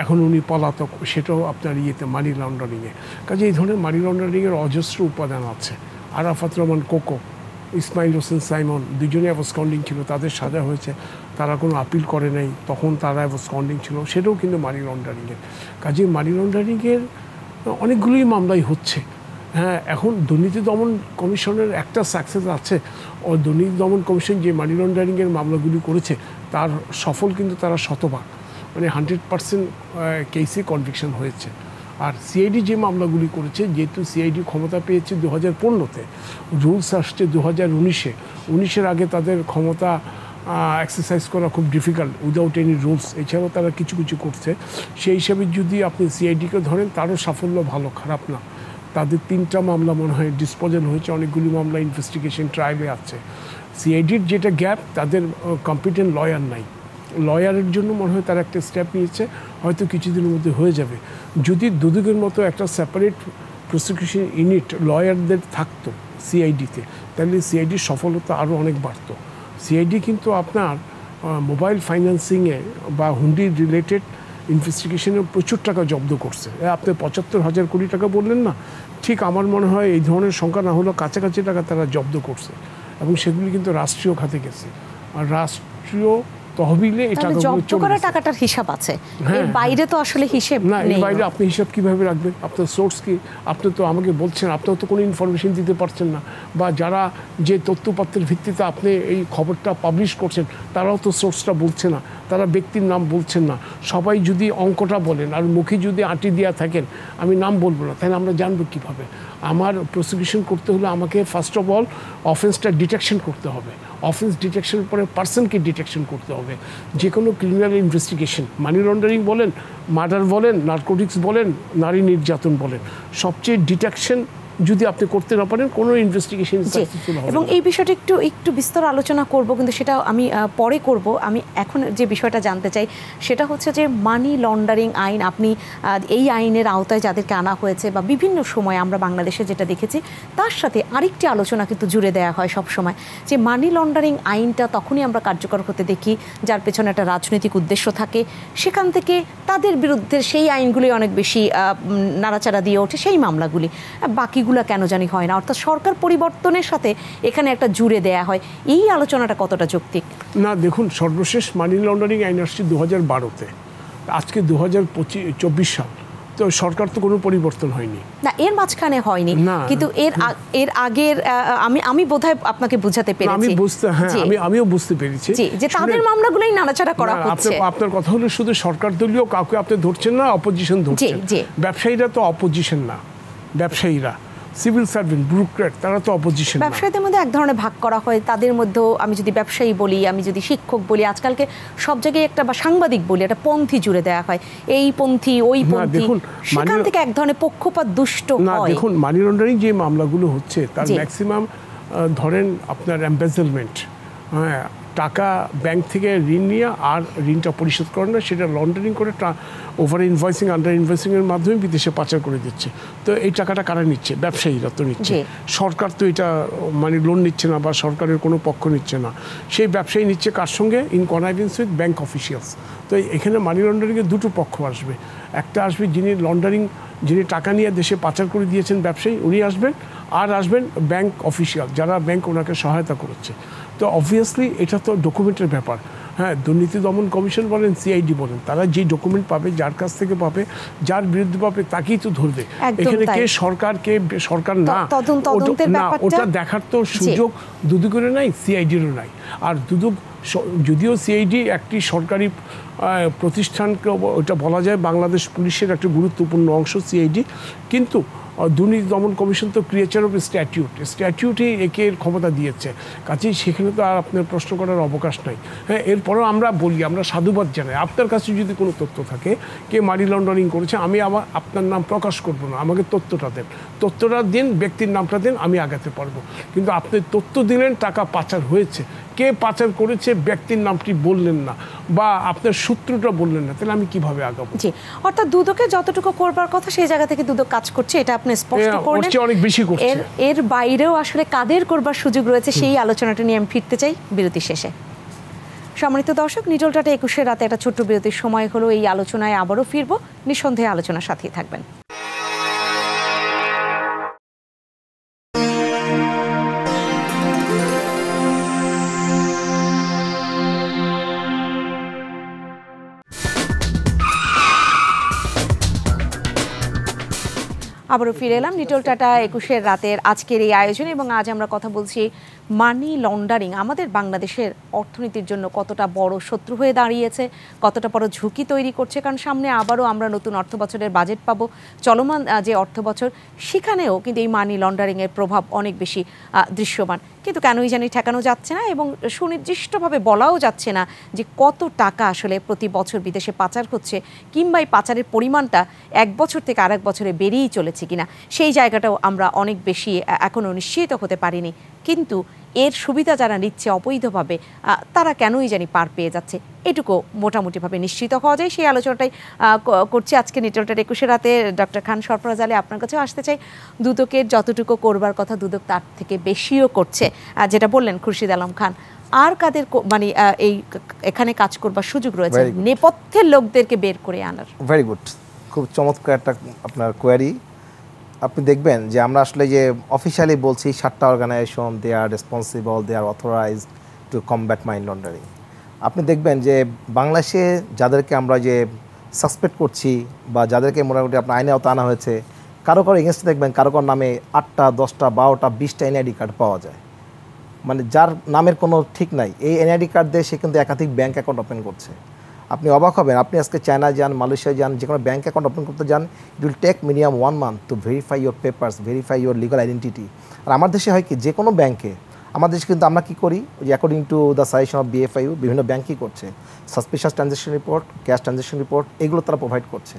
এখন উনি পলাতক, সেটাও আপনার ইয়েতে মানি লন্ডারিংয়ে। কাজে এই ধরনের মানি লন্ডারিংয়ের অজস্র উপাদান আছে। আরাফাত রহমান কোকো, ইসমাইল হোসেন সাইমন, দুজনে অ্যাবসকন্ডিং ছিল, তাদের সাজা হয়েছে, তারা কোনো আপিল করে নাই, তখন তারা অ্যাবসকন্ডিং ছিল, সেটাও কিন্তু মানি লন্ডারিংয়ের। কাজে মানি লন্ডারিংয়ের অনেকগুলোই মামলাই হচ্ছে। হ্যাঁ, এখন দুর্নীতি দমন কমিশনের একটা সাকসেস আছে, ও দুর্নীতি দমন কমিশন যে মানি লন্ডারিংয়ের মামলাগুলি করেছে তার সফল কিন্তু তারা শতভাগ, মানে 100% কেসে কনভিকশন হয়েছে। আর সিআইডি যে মামলাগুলি করেছে, যেহেতু সিআইডি ক্ষমতা পেয়েছে 2015-তে, রুলস আসছে 2019-এর আগে তাদের ক্ষমতা এক্সারসাইজ করা খুব ডিফিকাল্ট উইদাউট এনি রুলস। এছাড়াও তারা কিছু করছে, সেই হিসাবে যদি আপনি সিআইডিকে ধরেন, তারও সাফল্য ভালো, খারাপ না। তাদের 3টা মামলা মনে হয় ডিসপোজাল হয়েছে, অনেকগুলি মামলা ইনভেস্টিগেশন ট্রায়ালে আছে। সিআইডির যেটা গ্যাপ, তাদের কম্পিটেন্ট লয়ার নাই, লয়ারের জন্য মনে হয় তারা একটা স্টেপ নিয়েছে, হয়তো কিছুদিনের মধ্যে হয়ে যাবে। যদি দুদকের মতো একটা সেপারেট প্রসিকিউশন ইউনিট লয়ারদের থাকতো সিআইডিতে, তাহলে সিআইডির সফলতা আরও অনেক বাড়ত। সিআইডি কিন্তু আপনার মোবাইল ফাইন্যান্সিংয়ে বা হুন্ডি রিলেটেড ইনভেস্টিগেশনে প্রচুর টাকা জব্দ করছে। আপনি 75,000 কোটি টাকা বললেন না, ঠিক আমার মনে হয় এই ধরনের সংখ্যা না হলেও কাছাকাছি টাকা তারা জব্দ করছে, এবং সেগুলি কিন্তু রাষ্ট্রীয় খাতে গেছে, আর রাষ্ট্রীয় তহবিলে এই টাকাটার হিসাব আছে, এর বাইরে তো আসলে হিসাব না। এর বাইরে আপনি হিসাব কিভাবে রাখবেন? আপনার সোর্স কি? আপনি তো আমাকে বলছেন, আপনার তো কোনো ইনফরমেশন দিতে পারছেন না, বা যারা যে তথ্যপত্রের ভিত্তিতে আপনি এই খবরটা পাবলিশ করছেন তারাও তো সোর্সটা বলছে না, তারা ব্যক্তির নাম বলছেন না। সবাই যদি অঙ্কটা বলেন আর মুখে যদি আঁটি দেওয়া থাকেন, আমি নাম বলবো না, তাহলে আমরা জানবো কীভাবে? আমার প্রসিকিউশন করতে হলে আমাকে ফার্স্ট অফ অল অফেন্সটা ডিটেকশন করতে হবে, অফেন্স ডিটেকশনের পরে পার্সনকে ডিটেকশন করতে হবে। যে কোনো ক্রিমিনাল ইনভেস্টিগেশন, মানি লন্ডারিং বলেন, মার্ডার বলেন, নার্কোটিক্স বলেন, নারী নির্যাতন বলেন, সবচেয়ে ডিটেকশন যদি আপনি করতে না পারেন, কোনো ইনভেস্টিগেশন সাকসেসফুল হবে না। এবং এই বিষয়টা একটু বিস্তর আলোচনা করব, কিন্তু সেটা আমি পরে করব। আমি এখন যে বিষয়টা জানতে চাই সেটা হচ্ছে যে মানি লন্ডারিং আইন, আপনি এই আইনের আওতায় যাদেরকে আনা হয়েছে, বা বিভিন্ন সময় আমরা বাংলাদেশে যেটা দেখেছি, তার সাথে আরেকটি আলোচনা কিন্তু জুড়ে দেওয়া হয় সব সময়, যে মানি লন্ডারিং আইনটা তখনই আমরা কার্যকর হতে দেখি যার পেছনে একটা রাজনৈতিক উদ্দেশ্য থাকে, সেখান থেকে তাদের বিরুদ্ধে সেই আইনগুলি অনেক বেশি নাড়াচাড়া দিয়ে ওঠে, সেই মামলাগুলি, বাকি কেন জানি হয় না। অর্থাৎ সরকার পরিবর্তনের সাথে এখানে একটা জুড়ে দেয়া হয়, এই আলোচনাটা কতটা যৌক্তিক? না, দেখুন, সর্বশেষ মানি লন্ডারিং আইন আসছে 2012-তে, আজকে 2024 সাল, তো সরকার তো কোনো পরিবর্তন হয়নি না, এর মাঝখানে হয়নি, কিন্তু এর আগের আমি বোধহয় আপনাকে বোঝাতে পেরেছি, আমিও বুঝতে পেরেছি যে তাদের মামলাগুলোই নাড়াচাড়া করা হচ্ছে। আপনার কথা হলো শুধু সরকার দলীয় কাউকে আপনি ধরছেন না, অপোজিশন ধরছেন। ব্যবসায়ীরা তো অপোজিশন না, ব্যবসায়ীরা সিভিল সার্ভেন্ট, ব্যুরোক্র্যাট, তারা তো অপোজিশন। ব্যবসায়ীদের মধ্যে এক ধরনের ভাগ করা হয়, তাদের মধ্যেও আমি যদি ব্যবসায়ী বলি, আমি যদি শিক্ষক বলি, আজকালকে সব জায়গায় একটা বা সাংবাদিক বলি, একটা পন্থী জুড়ে দেওয়া হয়, এই পন্থী ওই পন্থী, সেখান থেকে এক ধরনের পক্ষপাত দুষ্ট হয়। দেখুন মানি লন্ডারিং যে মামলাগুলো হচ্ছে তার ম্যাক্সিমাম ধরেন আপনার এমবেজলমেন্ট, হ্যাঁ, টাকা ব্যাংক থেকে ঋণ নিয়ে আর ঋণটা পরিশোধ করে না, সেটা লন্ডারিং করে ওভার ইনভয়েসিং, আন্ডার ইনভয়েসিংয়ের মাধ্যমে বিদেশে পাচার করে দিচ্ছে। তো এই টাকাটা কারা নিচ্ছে? ব্যবসায়ীরা তো নিচ্ছে, সরকার তো এটা মানে লোন নিচ্ছে না বা সরকারের কোনো পক্ষ নিচ্ছে না, সেই ব্যবসায়ী নিচ্ছে কার সঙ্গে? In connivance with bank officials. তো এখানে মানি লন্ডারিংয়ের দুটো পক্ষ আসবে, একটা আসবে যিনি লন্ডারিং, যিনি টাকা নিয়ে দেশে পাচার করে দিয়েছেন ব্যবসায়ী, উনি আসবেন, আর আসবেন ব্যাংক অফিসিয়াল, যারা ব্যাংক ওনাকে সহায়তা করেছে। তো অবভিয়াসলি এটা তো ডকুমেন্টের ব্যাপার। হ্যাঁ, দুর্নীতি দমন কমিশন বলেন, সিআইডি বলেন, তারা যে ডকুমেন্ট পাবে, যার কাছ থেকে পাবে, যার বিরুদ্ধে পাবে, তাকেই তো ধরবে। এখানে কে সরকার, কে সরকার না, ওটা দেখার তো সুযোগ দুদকেরও নাই, সিআইডিরও নাই। আর দুদক, যদিও সিআইডি একটি সরকারি প্রতিষ্ঠানকে, ওটা বলা যায় বাংলাদেশ পুলিশের একটা গুরুত্বপূর্ণ অংশ সিআইডি, কিন্তু দুর্নীতি দমন কমিশন তো ক্রিয়েচার অফ স্ট্যাটিউটই একে ক্ষমতা দিয়েছে, কাজেই সেখানে তো আর আপনার প্রশ্ন করার অবকাশ নাই। হ্যাঁ, এরপরেও আমরা বলি, আমরা সাধুবাদ জানাই, আপনার কাছে যদি কোনো তথ্য থাকে কে মানি লন্ডারিং করেছে, আমি আপনার নাম প্রকাশ করব না, আমাকে তথ্যটা দেন, তথ্যটা দিন, ব্যক্তির নামটা দেন, আমি আগাতে পারবো। কিন্তু আপনি তথ্য দিলেন টাকা পাচার হয়েছে, কে পাচার করেছে ব্যক্তির নামটি বললেন না বা আপনার সূত্রটা বললেন না, তাহলে আমি কিভাবে আগাবো? জি, অর্থাৎ দুদকে যতটুকু করবার কথা সেই জায়গা থেকে দুদক কাজ করছে, এটা আপনি স্পষ্ট করলেন, অনেক বেশি করছে। এর বাইরেও আসলে কাদের করবার সুযোগ রয়েছে সেই আলোচনাটা নিয়ে আমি ফিরতে চাই বিরতি শেষে। সম্মানিত দর্শক, নিটল টাটা 21 রাতে একটা ছোট্ট বিরতির সময় হলো, এই আলোচনায় আবারও ফিরবো, নিঃসন্দেহে আলোচনার সাথেই থাকবেন। আবারও ফিরে এলাম নিটল টাটা 21 রাতের আজকের এই আয়োজনে, এবং আজ আমরা কথা বলছি মানি লন্ডারিং আমাদের বাংলাদেশের অর্থনীতির জন্য কতটা বড় শত্রু হয়ে দাঁড়িয়েছে, কতটা বড় ঝুঁকি তৈরি করছে। কারণ সামনে আবারও আমরা নতুন অর্থবছরের বাজেট পাবো, চলমান যে অর্থবছর, সেখানেও কিন্তু এই মানি লন্ডারিংয়ের প্রভাব অনেক বেশি দৃশ্যমান। কিন্তু কেনই জানি ঠেকানো যাচ্ছে না, এবং সুনির্দিষ্টভাবে বলাও যাচ্ছে না যে কত টাকা আসলে প্রতি বছর বিদেশে পাচার হচ্ছে, কিংবা এই পাচারের পরিমাণটা এক বছর থেকে আরেক বছরে বেড়েই চলেছে কিনা, সেই জায়গাটাও আমরা অনেক বেশি এখনও নিশ্চিত হতে পারিনি। কিন্তু এর সুবিধা যারা নিচ্ছে অবৈধভাবে, তারা কেনই জানি পার পেয়ে যাচ্ছে, এটুকু মোটামুটিভাবে নিশ্চিত হওয়া যায়। সেই আলোচনাটাই করছি আজকে নিটল টাটা 21 রাতে। ডক্টর খান সরফরাজ আলী, আপনার কাছেও আসতে চাই, দুদকের যতটুকু করবার কথা দুদক তার থেকে বেশিও করছে, যেটা বললেন খুরশিদ আলম খান। আর কাদের মানে এই এখানে কাজ করবার সুযোগ রয়েছে, নেপথ্যের লোকদেরকে বের করে আনার? ভেরি গুড, খুব চমৎকার একটা আপনার কোয়ারি। আপনি দেখবেন যে আমরা আসলে যে অফিসিয়ালি বলছি 7টা organisation, they are responsible, they are authorised to combat money laundering. আপনি দেখবেন যে বাংলাদেশে যাদেরকে আমরা যে সাসপেক্ট করছি বা যাদেরকে মোটামুটি আপনার আইনে আওতা আনা হয়েছে, কারো এগেনস্টে দেখবেন কারো নামে 8টা 10টা 12টা 20টা এনআইডি কার্ড পাওয়া যায়, মানে যার নামের কোনো ঠিক নাই। এই এনআইডি কার্ড দিয়ে সে কিন্তু একাধিক ব্যাঙ্ক অ্যাকাউন্ট ওপেন করছে। আপনি অবাক হবেন, আপনি আজকে চায়না যান, মালয়েশিয়া যান, যে কোনো ব্যাঙ্ক অ্যাকাউন্ট ওপেন করতে যান, it will take minimum 1 month to verify your papers, verify your legal identity. আর আমার দেশে হয় কি, যে কোনো ব্যাঙ্কে, আমাদের দেশে কিন্তু আমরা কী করি, যে according to the suggestion of BFIU, বিভিন্ন ব্যাঙ্ক কী করছে, suspicious transaction report, cash transaction report, এগুলো তারা প্রোভাইড করছে।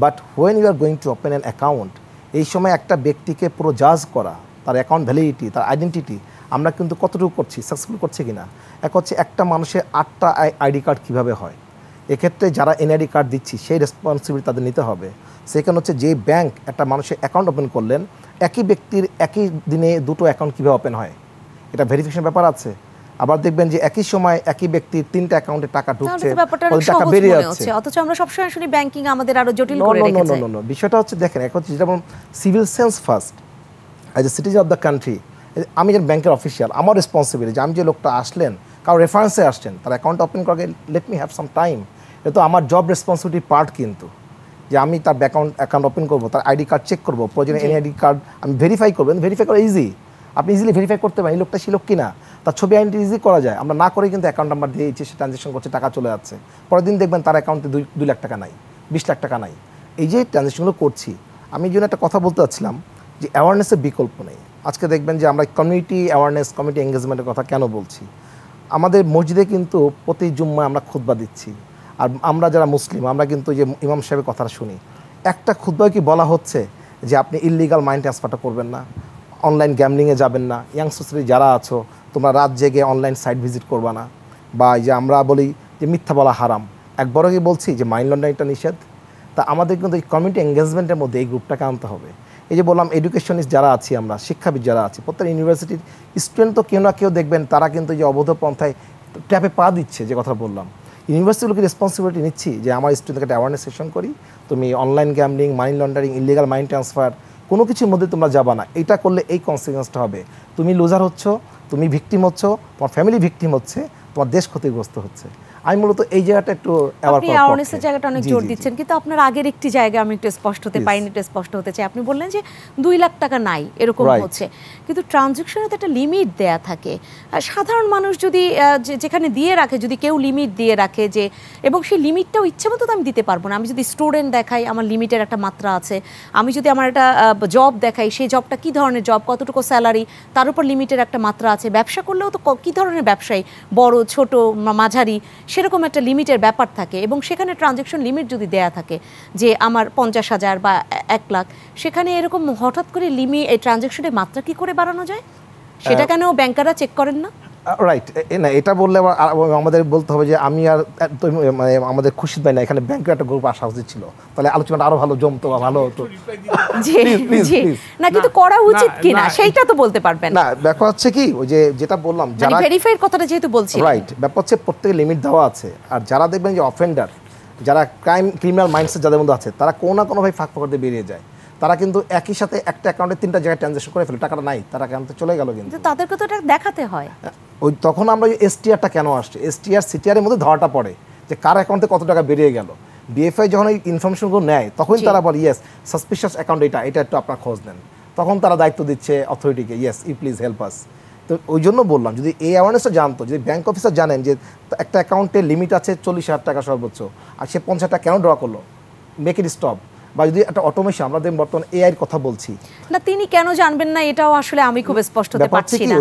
But when you are going to open an account, এই সময় একটা ব্যক্তিকে পুরো জাজ করা, তার অ্যাকাউন্ট ভ্যালিডিটি, তার আইডেন্টিটি, আমরা কিন্তু কতটুকু করছি, সাকসেসফুল করছে কিনা। এক হচ্ছে একটা মানুষের 8টা আইডি কার্ড কীভাবে হয়, এক্ষেত্রে যারা এনআইডি কার্ড দিচ্ছি সেই রেসপন্সিবিলিটি তাদের নিতে হবে। সেখানে হচ্ছে যে ব্যাংক একটা মানুষের অ্যাকাউন্ট ওপেন করলেন, একই ব্যক্তির একই দিনে 2টো অ্যাকাউন্ট কীভাবে ওপেন হয়, এটা ভেরিফিকেশন ব্যাপার আছে। আবার দেখবেন যে একই সময় একই ব্যক্তির 3টা অ্যাকাউন্টে টাকা ঢুকছে, টাকা বেরিয়ে যাচ্ছে, অথচ আমরা সবসময় শুনি ব্যাংকিং আমাদের আরো জটিল করে রেখেছে। বিষয়টা হচ্ছে দেখেন, এক হচ্ছে যেটা বলুন civil sense first, as a citizen of the country. আমি যেন ব্যাংকের অফিসিয়াল, আমার রেসপন্সিবিলিটি যে আমি যে লোকটা আসলেন, কারো রেফারেন্সে আসছেন, তার অ্যাকাউন্ট ওপেন করে let me have some time. এটা তো আমার জব রেসপন্সিবিলিটি পার্ট, কিন্তু যে আমি তার অ্যাকাউন্ট ওপেন করবো, তার আইডি কার্ড চেক করবো, প্রয়োজনে এনআইডি কার্ড আমি ভেরিফাই করবেন। ভেরিফাই করা ইজি, আপনি ইজিলি ভেরিফাই করতে পারেন এই লোকটা সেই লোক কিনা, তার ছবি আইডেন্টি ইজি করা যায়। আমরা না করেই কিন্তু অ্যাকাউন্ট নাম্বার দিয়ে সে ট্রানজ্যাকশন করছে, টাকা চলে যাচ্ছে, পরের দিন দেখবেন তার অ্যাকাউন্টে 2 লাখ টাকা নাই, 20 লাখ টাকা নাই। এই যে ট্রানজ্যাকশনগুলো করছি, আমি এই জন্য একটা কথা বলতে চাচ্ছিলাম যে অ্যাওয়ারনেসের বিকল্প নেই। আজকে দেখবেন যে আমরা কমিউনিটি অ্যাওয়ারনেস, কমিউনিটি এঙ্গেজমেন্টের কথা কেন বলছি, আমাদের মসজিদে কিন্তু প্রতি জুম্মায় আমরা খুতবা দিচ্ছি, আর আমরা যারা মুসলিম আমরা কিন্তু যে ইমাম সাহেবের কথা শুনি, একটা খুতবায় কি বলা হচ্ছে যে আপনি ইললিগাল মাইন্ড ট্রান্সফারটা করবেন না, অনলাইন গ্যামলিংয়ে যাবেন না, ইয়াং সোসাইটি যারা আছো তোমরা রাত জেগে অনলাইন সাইট ভিজিট করবা না, বা এই যে আমরা বলি যে মিথ্যা বলা হারাম, একবারও কি বলছি যে মানি লন্ডারিংটা নিষেধ। তা আমাদের কিন্তু এই কমিউনিটি এঙ্গেজমেন্টের মধ্যে এই গ্রুপটাকে আনতে হবে। এই যে বললাম এডুকেশনিস্ট যারা আছি আমরা, শিক্ষাবিদ যারা আছি, প্রত্যেক ইউনিভার্সিটির স্টুডেন্ট তো কেউ না কেউ দেখবেন তারা কিন্তু যে অবৈধ পন্থায় ট্যাপে পা দিচ্ছে, যে কথা বললাম। ইউনিভার্সিটিগুলোকে রেসপন্সিবিলিটি নিচ্ছি যে আমার স্টুডেন্টকে একটা অ্যাওয়ারনেস সেশন করি, তুমি online gambling, money laundering, illegal mind transfer কোনো কিছুর মধ্যে তোমরা যাবা না। এটা করলে এই কনসিকুয়েন্সটা হবে, তুমি লুজার হচ্ছ, তুমি ভিকটিম হচ্ছ, তোমার ফ্যামিলি ভিকটিম হচ্ছে, তোমার দেশ ক্ষতিগ্রস্ত হচ্ছে। আমি মূলত এই জায়গাটা একটু আপনি অ্যাওয়ারনেসের জায়গাটা অনেক জোর দিচ্ছেন, কিন্তু আপনার আগের একটি জায়গা আমি একটু স্পষ্ট হতে পাইনি, একটু স্পষ্ট হতে চাই। আপনি বললেন যে 2 লাখ টাকা নাই এরকম হচ্ছে, কিন্তু ট্রানজাকশনে তো একটা লিমিট দেয়া থাকে। সাধারণ মানুষ যদি যেখানে দিয়ে রাখে, যদি কেউ লিমিট দিয়ে রাখে যে, এবং সেই লিমিটটাও ইচ্ছে মতো তো আমি দিতে পারবো না। আমি যদি স্টুডেন্ট দেখাই আমার লিমিটের একটা মাত্রা আছে, আমি যদি আমার একটা জব দেখাই সেই জবটা কী ধরনের জব, কতটুকু স্যালারি, তার উপর লিমিটের একটা মাত্রা আছে। ব্যবসা করলেও তো কী ধরনের ব্যবসায়ী, বড় ছোট মাঝারি, সেরকম একটা লিমিটের ব্যাপার থাকে। এবং সেখানে ট্রানজাকশন লিমিট যদি দেয়া থাকে যে আমার 50,000 বা 1 লাখ, সেখানে এরকম হঠাৎ করে এই ট্রানজাকশনের মাত্রা কি করে বাড়ানো যায়, সেটা কেন ব্যাংকাররা চেক করেন না? রাইট, না এটা বললে আমাদের বলতে হবে যে আমি আর মানে আমাদের খুশি পাই না, এখানে ব্যাংকের একটা গ্রুপ আসা উচিত ছিল, তাহলে আলোচনাটা আরো ভালো জমতো বা ভালো হতো। না কিন্তু করা উচিত কিনা সেইটা তো বলতে পারবেন না। ব্যাপার হচ্ছে কি, ওই যে যেটা বললাম, যারা ভেরিফাইড কথাটা যেহেতু বলছি, রাইট, ব্যাপার হচ্ছে প্রত্যেকে লিমিট দেওয়া আছে, আর যারা দেখবেন যে অফেন্ডার, যারা ক্রিমিনাল মাইন্ডসেট যাদের মধ্যে আছে, তারা কোনো না কোনোভাবে ফাঁক ফোকর দিয়ে বেরিয়ে যায়। তারা কিন্তু একই সাথে একটা অ্যাকাউন্টে 3টা জায়গায় ট্রানজাকশন করে ফেলে, টাকাটা নাই, তারা অ্যাকাউন্টে চলে গেল। কিন্তু তাদেরকে তো এটা দেখাতে হয়। ওই তখন আমরা এসটিআরটা কেন আসছে, এসটিআর সিটিআরের মধ্যে ধরাটা পড়ে যে কার অ্যাকাউন্টে কত টাকা বেরিয়ে গেল। বিএফআই যখন এই ইনফরমেশনগুলো নেয় তখনই তারা বলে ইয়েস সাসপিশিয়াস অ্যাকাউন্ট এটা একটু আপনার খোঁজ নেন, তখন তারা দায়িত্ব দিচ্ছে অথরিটিকে, yes you please help us. তো ওই জন্য বললাম, যদি এই অ্যাওয়ারনেসটা জানতো, যদি ব্যাংক অফিসার জানেন যে একটা অ্যাকাউন্টে লিমিট আছে 40,000 টাকা সর্বোচ্চ, আর সে 50 টাকা কেন ড্র করলো, মেক ইট স্টপ। বা যদি একটা অটোমেশন, আমরা বর্তমানে এআই এর কথা বলছি না, তিনি কেন জানবেন না এটাও আসলে আমি খুব স্পষ্ট হতে পারছি না।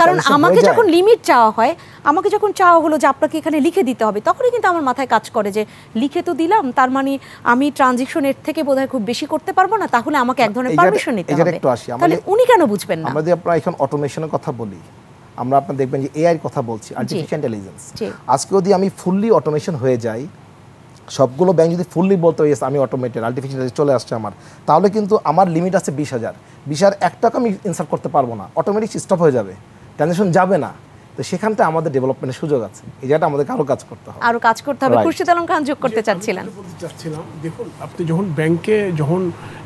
কারণ আমাকে যখন লিমিট চাওয়া হয়, আমাকে যখন চাওয়া হলো যে আপনাকে এখানে লিখে দিতে হবে, তখনই কিন্তু আমার মাথায় কাজ করে যে লিখে তো দিলাম, তার মানে আমি ট্রানজাকশন এর থেকে বোধহয় খুব বেশি করতে পারবো না, তাহলে আমাকে এক ধরনের পারমিশন নিতে হবে। তাহলে উনি কেন বুঝবেন না? আমাদের আপনারা এখন অটোমেশনের কথা বলি, আমরা আপনারা দেখবেন যে এআই এর কথা বলছি, আর্টিফিশিয়াল ইন্টেলিজেন্স। আজকে যদি আমি ফুললি অটোমেশন হয়ে যাই, সবগুলো ব্যাংক যদি ফুললি বলতে হয় আমি অটোমেটেড, আর্টিফিশিয়াল চলে আসছে আমার, তাহলে কিন্তু আমার লিমিট আছে 20,000, 20,000 1 টাকা আমি ইনসার্ট করতে পারবো না, অটোমেটিক স্টপ হয়ে যাবে, ট্রানজাকশন যাবে না। তো সেখানটা আমাদের ডেভেলপমেন্টের সুযোগ আছে, এই জায়গাটা আমাদের আরও কাজ করতে হবে, আরও কাজ করতে হবে। খুরশিদ আলম খান যোগ করতে চাচ্ছিলেন। দেখুন, আপনি যখন ব্যাংকে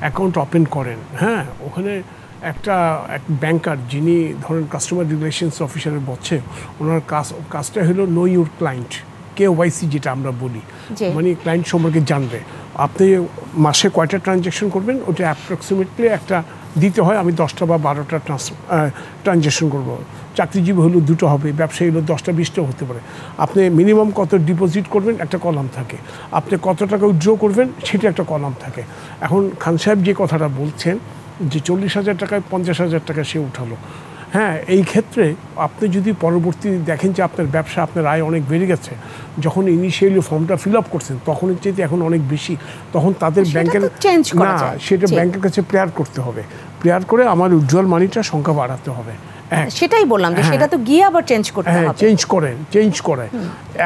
অ্যাকাউন্ট ওপেন করেন, হ্যাঁ, ওখানে এক ব্যাংকার যিনি ধরেন কাস্টমার রিলেশনস অফিসারের বলছে, ওনার কাজটা হলো নো ইউর ক্লায়েন্ট, কেওয়াইসি যেটা আমরা বলি, মানে ক্লায়েন্ট সম্পর্কে জানবে। আপনি মাসে কয়টা ট্রানজ্যাকশন করবেন ওটা অ্যাপ্রক্সিমেটলি একটা দিতে হয়, আমি 10টা বা 12টা ট্রানজ্যাকশন করবো। চাকরিজীবী হলো 2টো হবে, ব্যবসায়ী হলো 10টা 20টাও হতে পারে। আপনি মিনিমাম কত ডিপোজিট করবেন একটা কলাম থাকে, আপনি কত টাকা উইথড্র করবেন সেটা একটা কলাম থাকে। এখন খান সাহেব যে কথাটা বলছেন যে 40,000 টাকায় 50,000 টাকা সে উঠালো, হ্যাঁ, এই ক্ষেত্রে আপনি যদি পরবর্তী দেখেন যে আপনার ব্যবসা, আপনার আয় অনেক বেড়ে গেছে, যখন ইনিশিয়ালি ফর্মটা ফিল আপ করছেন তখনের চেয়ে এখন অনেক বেশি, তখন তাদের ব্যাংকের না, সেটা ব্যাংকের কাছে প্রেয়ার করতে হবে, প্রেয়ার করে আমার উজ্জ্বল মানিটা সংখ্যা বাড়াতে হবে। সেটাই বললাম যে সেটা তো গিয়ে আবার চেঞ্জ করতে হবে, চেঞ্জ করে।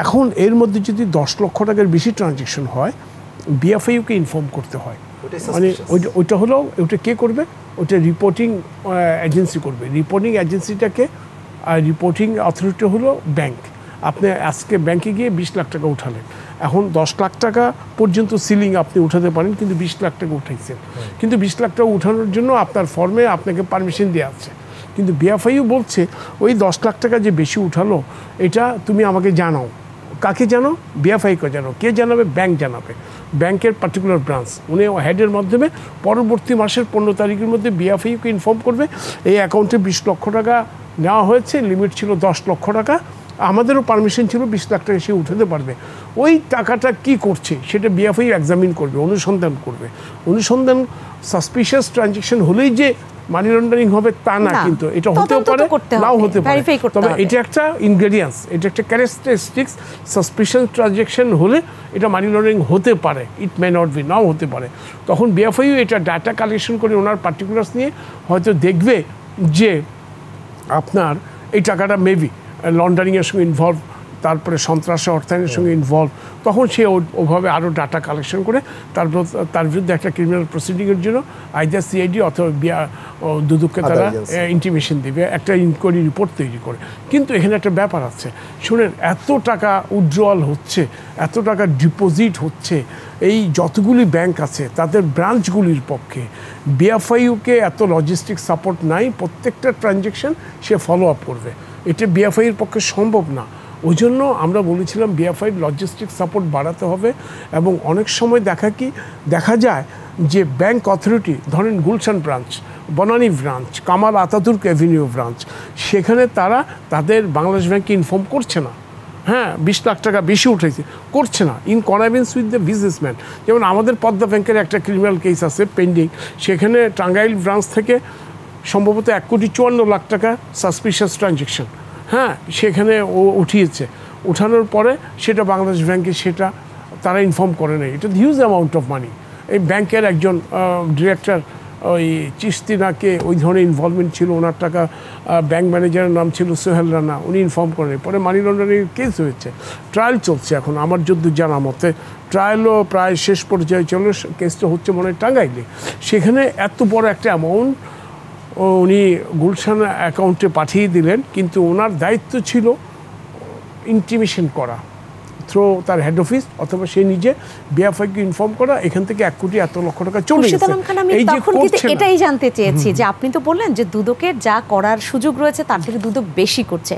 এখন এর মধ্যে যদি 10 লক্ষ টাকার বেশি ট্রানজ্যাকশন হয়, বিএফআইউকে ইনফর্ম করতে হয়, মানে ওইটা কে করবে, ওটা রিপোর্টিং এজেন্সি করবে। রিপোর্টিং এজেন্সিটাকে, আর রিপোর্টিং অথরিটি হলো ব্যাংক। আপনি আজকে ব্যাংকে গিয়ে 20 লাখ টাকা উঠালেন, এখন 10 লাখ টাকা পর্যন্ত সিলিং আপনি উঠাতে পারেন, কিন্তু 20 লাখ টাকা উঠাইছেন, কিন্তু 20 লাখ টাকা উঠানোর জন্য আপনার ফর্মে আপনাকে পারমিশন দেওয়া আছে, কিন্তু বিএফআইউ বলছে ওই 10 লাখ টাকা যে বেশি উঠালো এটা তুমি আমাকে জানাও। কাকে জানো? বিএফআইকে জানো। কে জানাবে? ব্যাংক জানাবে, ব্যাংকের পার্টিকুলার ব্রাঞ্চ। উনি হেডের মাধ্যমে পরবর্তী মাসের 15 তারিখের মধ্যে বিএফআইকে ইনফর্ম করবে এই অ্যাকাউন্টে 20 লক্ষ টাকা নেওয়া হয়েছে, লিমিট ছিল 10 লক্ষ টাকা, আমাদেরও পারমিশন ছিল 20 লাখ টাকা সে উঠাতে পারবে। ওই টাকাটা কি করছে সেটা বিএফআই এক্সামিন করবে, অনুসন্ধান করবে। অনুসন্ধান সাসপিশিয়াস ট্রানজ্যাকশন হলেই যে মানি লন্ডারিং হবে তা না, কিন্তু এটা হতেও পারে নাও হতে পারে। তবে এটা একটা ইনগ্রেডিয়েন্টস, এটা একটা ক্যারেক্টারিস্টিক্স। সাসপিশিয়াস ট্রানজ্যাকশন হলে এটা মানি লন্ডারিং হতে পারে, ইট মে নট বি, নাও হতে পারে। তখন বিএফআইও এটা ডাটা কালেকশন করে ওনার পার্টিকুলার্স নিয়ে হয়তো দেখবে যে আপনার এই টাকাটা মেবি লন্ডারিংয়ের সঙ্গে ইনভলভ, তারপরে সন্ত্রাসী অর্থায়নের সঙ্গে ইনভলভ। তখন সে ওভাবে আরও ডাটা কালেকশন করে তারপর তার বিরুদ্ধে একটা ক্রিমিনাল প্রসিডিংয়ের জন্য আইদার সিআইডি অথবা দুদককে তারা ইন্টিমেশন দেবে, একটা ইনকোয়ারি রিপোর্ট তৈরি করে। কিন্তু এখানে একটা ব্যাপার আছে, শুনেন, এত টাকা উইথড্রয়াল হচ্ছে, এত টাকা ডিপোজিট হচ্ছে, এই যতগুলি ব্যাংক আছে তাদের ব্রাঞ্চগুলির পক্ষে বিএফআইউকে এত লজিস্টিক সাপোর্ট নাই, প্রত্যেকটা ট্রানজ্যাকশন সে ফলো আপ করবে। এটা বিএফআইয়ের পক্ষে সম্ভব না। ওই জন্য আমরা বলেছিলাম বিএফআইয়ের লজিস্টিক সাপোর্ট বাড়াতে হবে। এবং অনেক সময় দেখা যায় যে ব্যাংক অথরিটি, ধরেন Gulshan branch, Banani branch, Kamal Ataturk avenue branch, সেখানে তারা তাদের বাংলাদেশ ব্যাংককে ইনফর্ম করছে না। হ্যাঁ, 20 লাখ টাকা বেশি উঠেছে, করছে না, in convince with the businessman. যেমন আমাদের পদ্মা ব্যাংকের একটা ক্রিমিনাল কেস আছে পেন্ডিং, সেখানে টাঙ্গাইল ব্রাঞ্চ থেকে সম্ভবত 1,54,00,000 টাকা সাসপিশিয়াস ট্রানজ্যাকশন, হ্যাঁ, সেখানে ও উঠিয়েছে। উঠানোর পরে সেটা বাংলাদেশ ব্যাংকে সেটা তারা ইনফর্ম করে নেই। এটা হিউজ অ্যামাউন্ট অফ মানি। এই ব্যাংকের একজন ডিরেক্টর ওই চিস্তিনাকে ওই ধরনের ইনভলভমেন্ট ছিল, ওনার টাকা, ব্যাংক ম্যানেজারের নাম ছিল সোহেল রানা, উনি ইনফর্ম করেন। পরে মানি লন্ডারিংয়ের কেস হয়েছে, ট্রায়াল চলছে এখন আমার যদ্দূর জানা মতে। ট্রায়ালও প্রায় শেষ পর্যায়ে চলে, কেসটা হচ্ছে মনে হয় টাঙ্গাইলে। সেখানে এত বড় একটা অ্যামাউন্ট উনি গুলশান অ্যাকাউন্টে পাঠিয়ে দিলেন, কিন্তু ওনার দায়িত্ব ছিল ইন্টিমেশন করা থ্রো তার হেড অফিস, অথবা সে নিজে বিএফআইকে ইনফর্ম করা, এখান থেকে 1 কোটি এত লক্ষ টাকা চলে গেছে। এই যে এটাই জানতে চেয়েছি যে আপনি তো বললেন যে দুদকের যা করার সুযোগ রয়েছে তার থেকে দুদক বেশি করছে,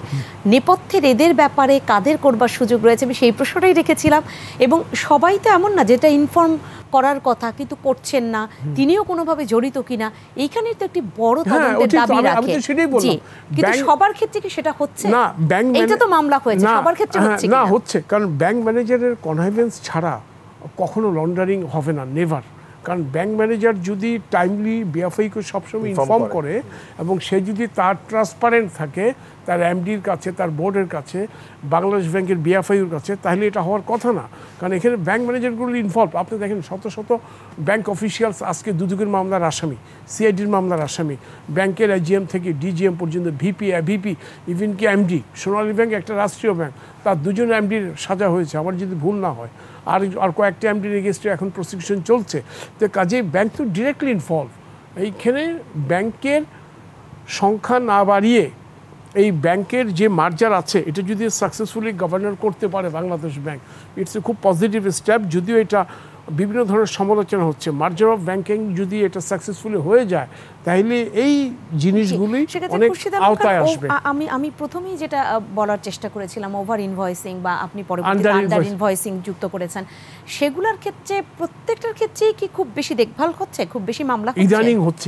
নেপথ্যের এদের ব্যাপারে কাদের করবার সুযোগ রয়েছে, আমি সেই প্রশ্নটাই রেখেছিলাম। এবং সবাই তো এমন না যেটা ইনফর্ম করার কথা কিন্তু করছেন না, তিনিও কোনোভাবে জড়িত কিনা, এইখানে তো একটি বড় তদন্তের দাবি রাখে। কিন্তু সবার ক্ষেত্রে কি সেটা হচ্ছে না? এইটা তো মামলা হয়েছে, সবার ক্ষেত্রে হচ্ছে না, হচ্ছে। কারণ ব্যাংক ম্যানেজারের কনভিন্স ছাড়া কখনো লন্ডারিং হবে না, নেভার। কারণ ব্যাংক ম্যানেজার যদি টাইমলি বিএফআইকে সবসময় ইনফর্ম করে এবং সে যদি তার ট্রান্সপারেন্ট থাকে তার এমডির কাছে, তার বোর্ডের কাছে, বাংলাদেশ ব্যাংকের বিএফআইউর কাছে, তাহলে এটা হওয়ার কথা না। কারণ এখানে ব্যাংক ম্যানেজারগুলো ইনভলভ। আপনি দেখেন শত শত ব্যাংক অফিসিয়ালস আজকে দুদকের মামলার আসামি, সিআইডির মামলার আসামি, ব্যাংকের এজিএম থেকে ডিজিএম পর্যন্ত, ভিপি, এভিপি, ইভেন কি এমডি। সোনালী ব্যাংক একটা রাষ্ট্রীয় ব্যাংক, তার 2জন এমডির সাজা হয়েছে আমার যদি ভুল না হয়, আর কয়েকটা এমডির এগেইনস্টে এখন প্রসিকিউশন চলছে। তো কাজেই ব্যাংক তো ডিরেক্টলি ইনভলভ। এইখানে ব্যাংকের সংখ্যা না বাড়িয়ে এই ব্যাংকের যে মার্জার আছে এটা যদি সাকসেসফুলি গভর্নর করতে পারে বাংলাদেশ ব্যাংক, ইটস এ খুব পজিটিভ স্টেপ। যদিও এটা বিভিন্ন ধরনের সমালোচনা হচ্ছে, মার্জার অফ ব্যাংকিং যদি এটা সাকসেসফুলি হয়ে যায় তাহলে এই জিনিসগুলি অনেক আওতায় আসবে। আমি প্রথমেই যেটা বলার চেষ্টা করেছিলাম, ওভার ইনভয়েসিং বা আপনি পরবর্তীতে আন্ডার ইনভয়েসিং যুক্ত করেছেন, সেগুলোর ক্ষেত্রে প্রত্যেকটার ক্ষেত্রেই কি খুব বেশি দেখভাল হচ্ছে, খুব বেশি মামলা হচ্ছে?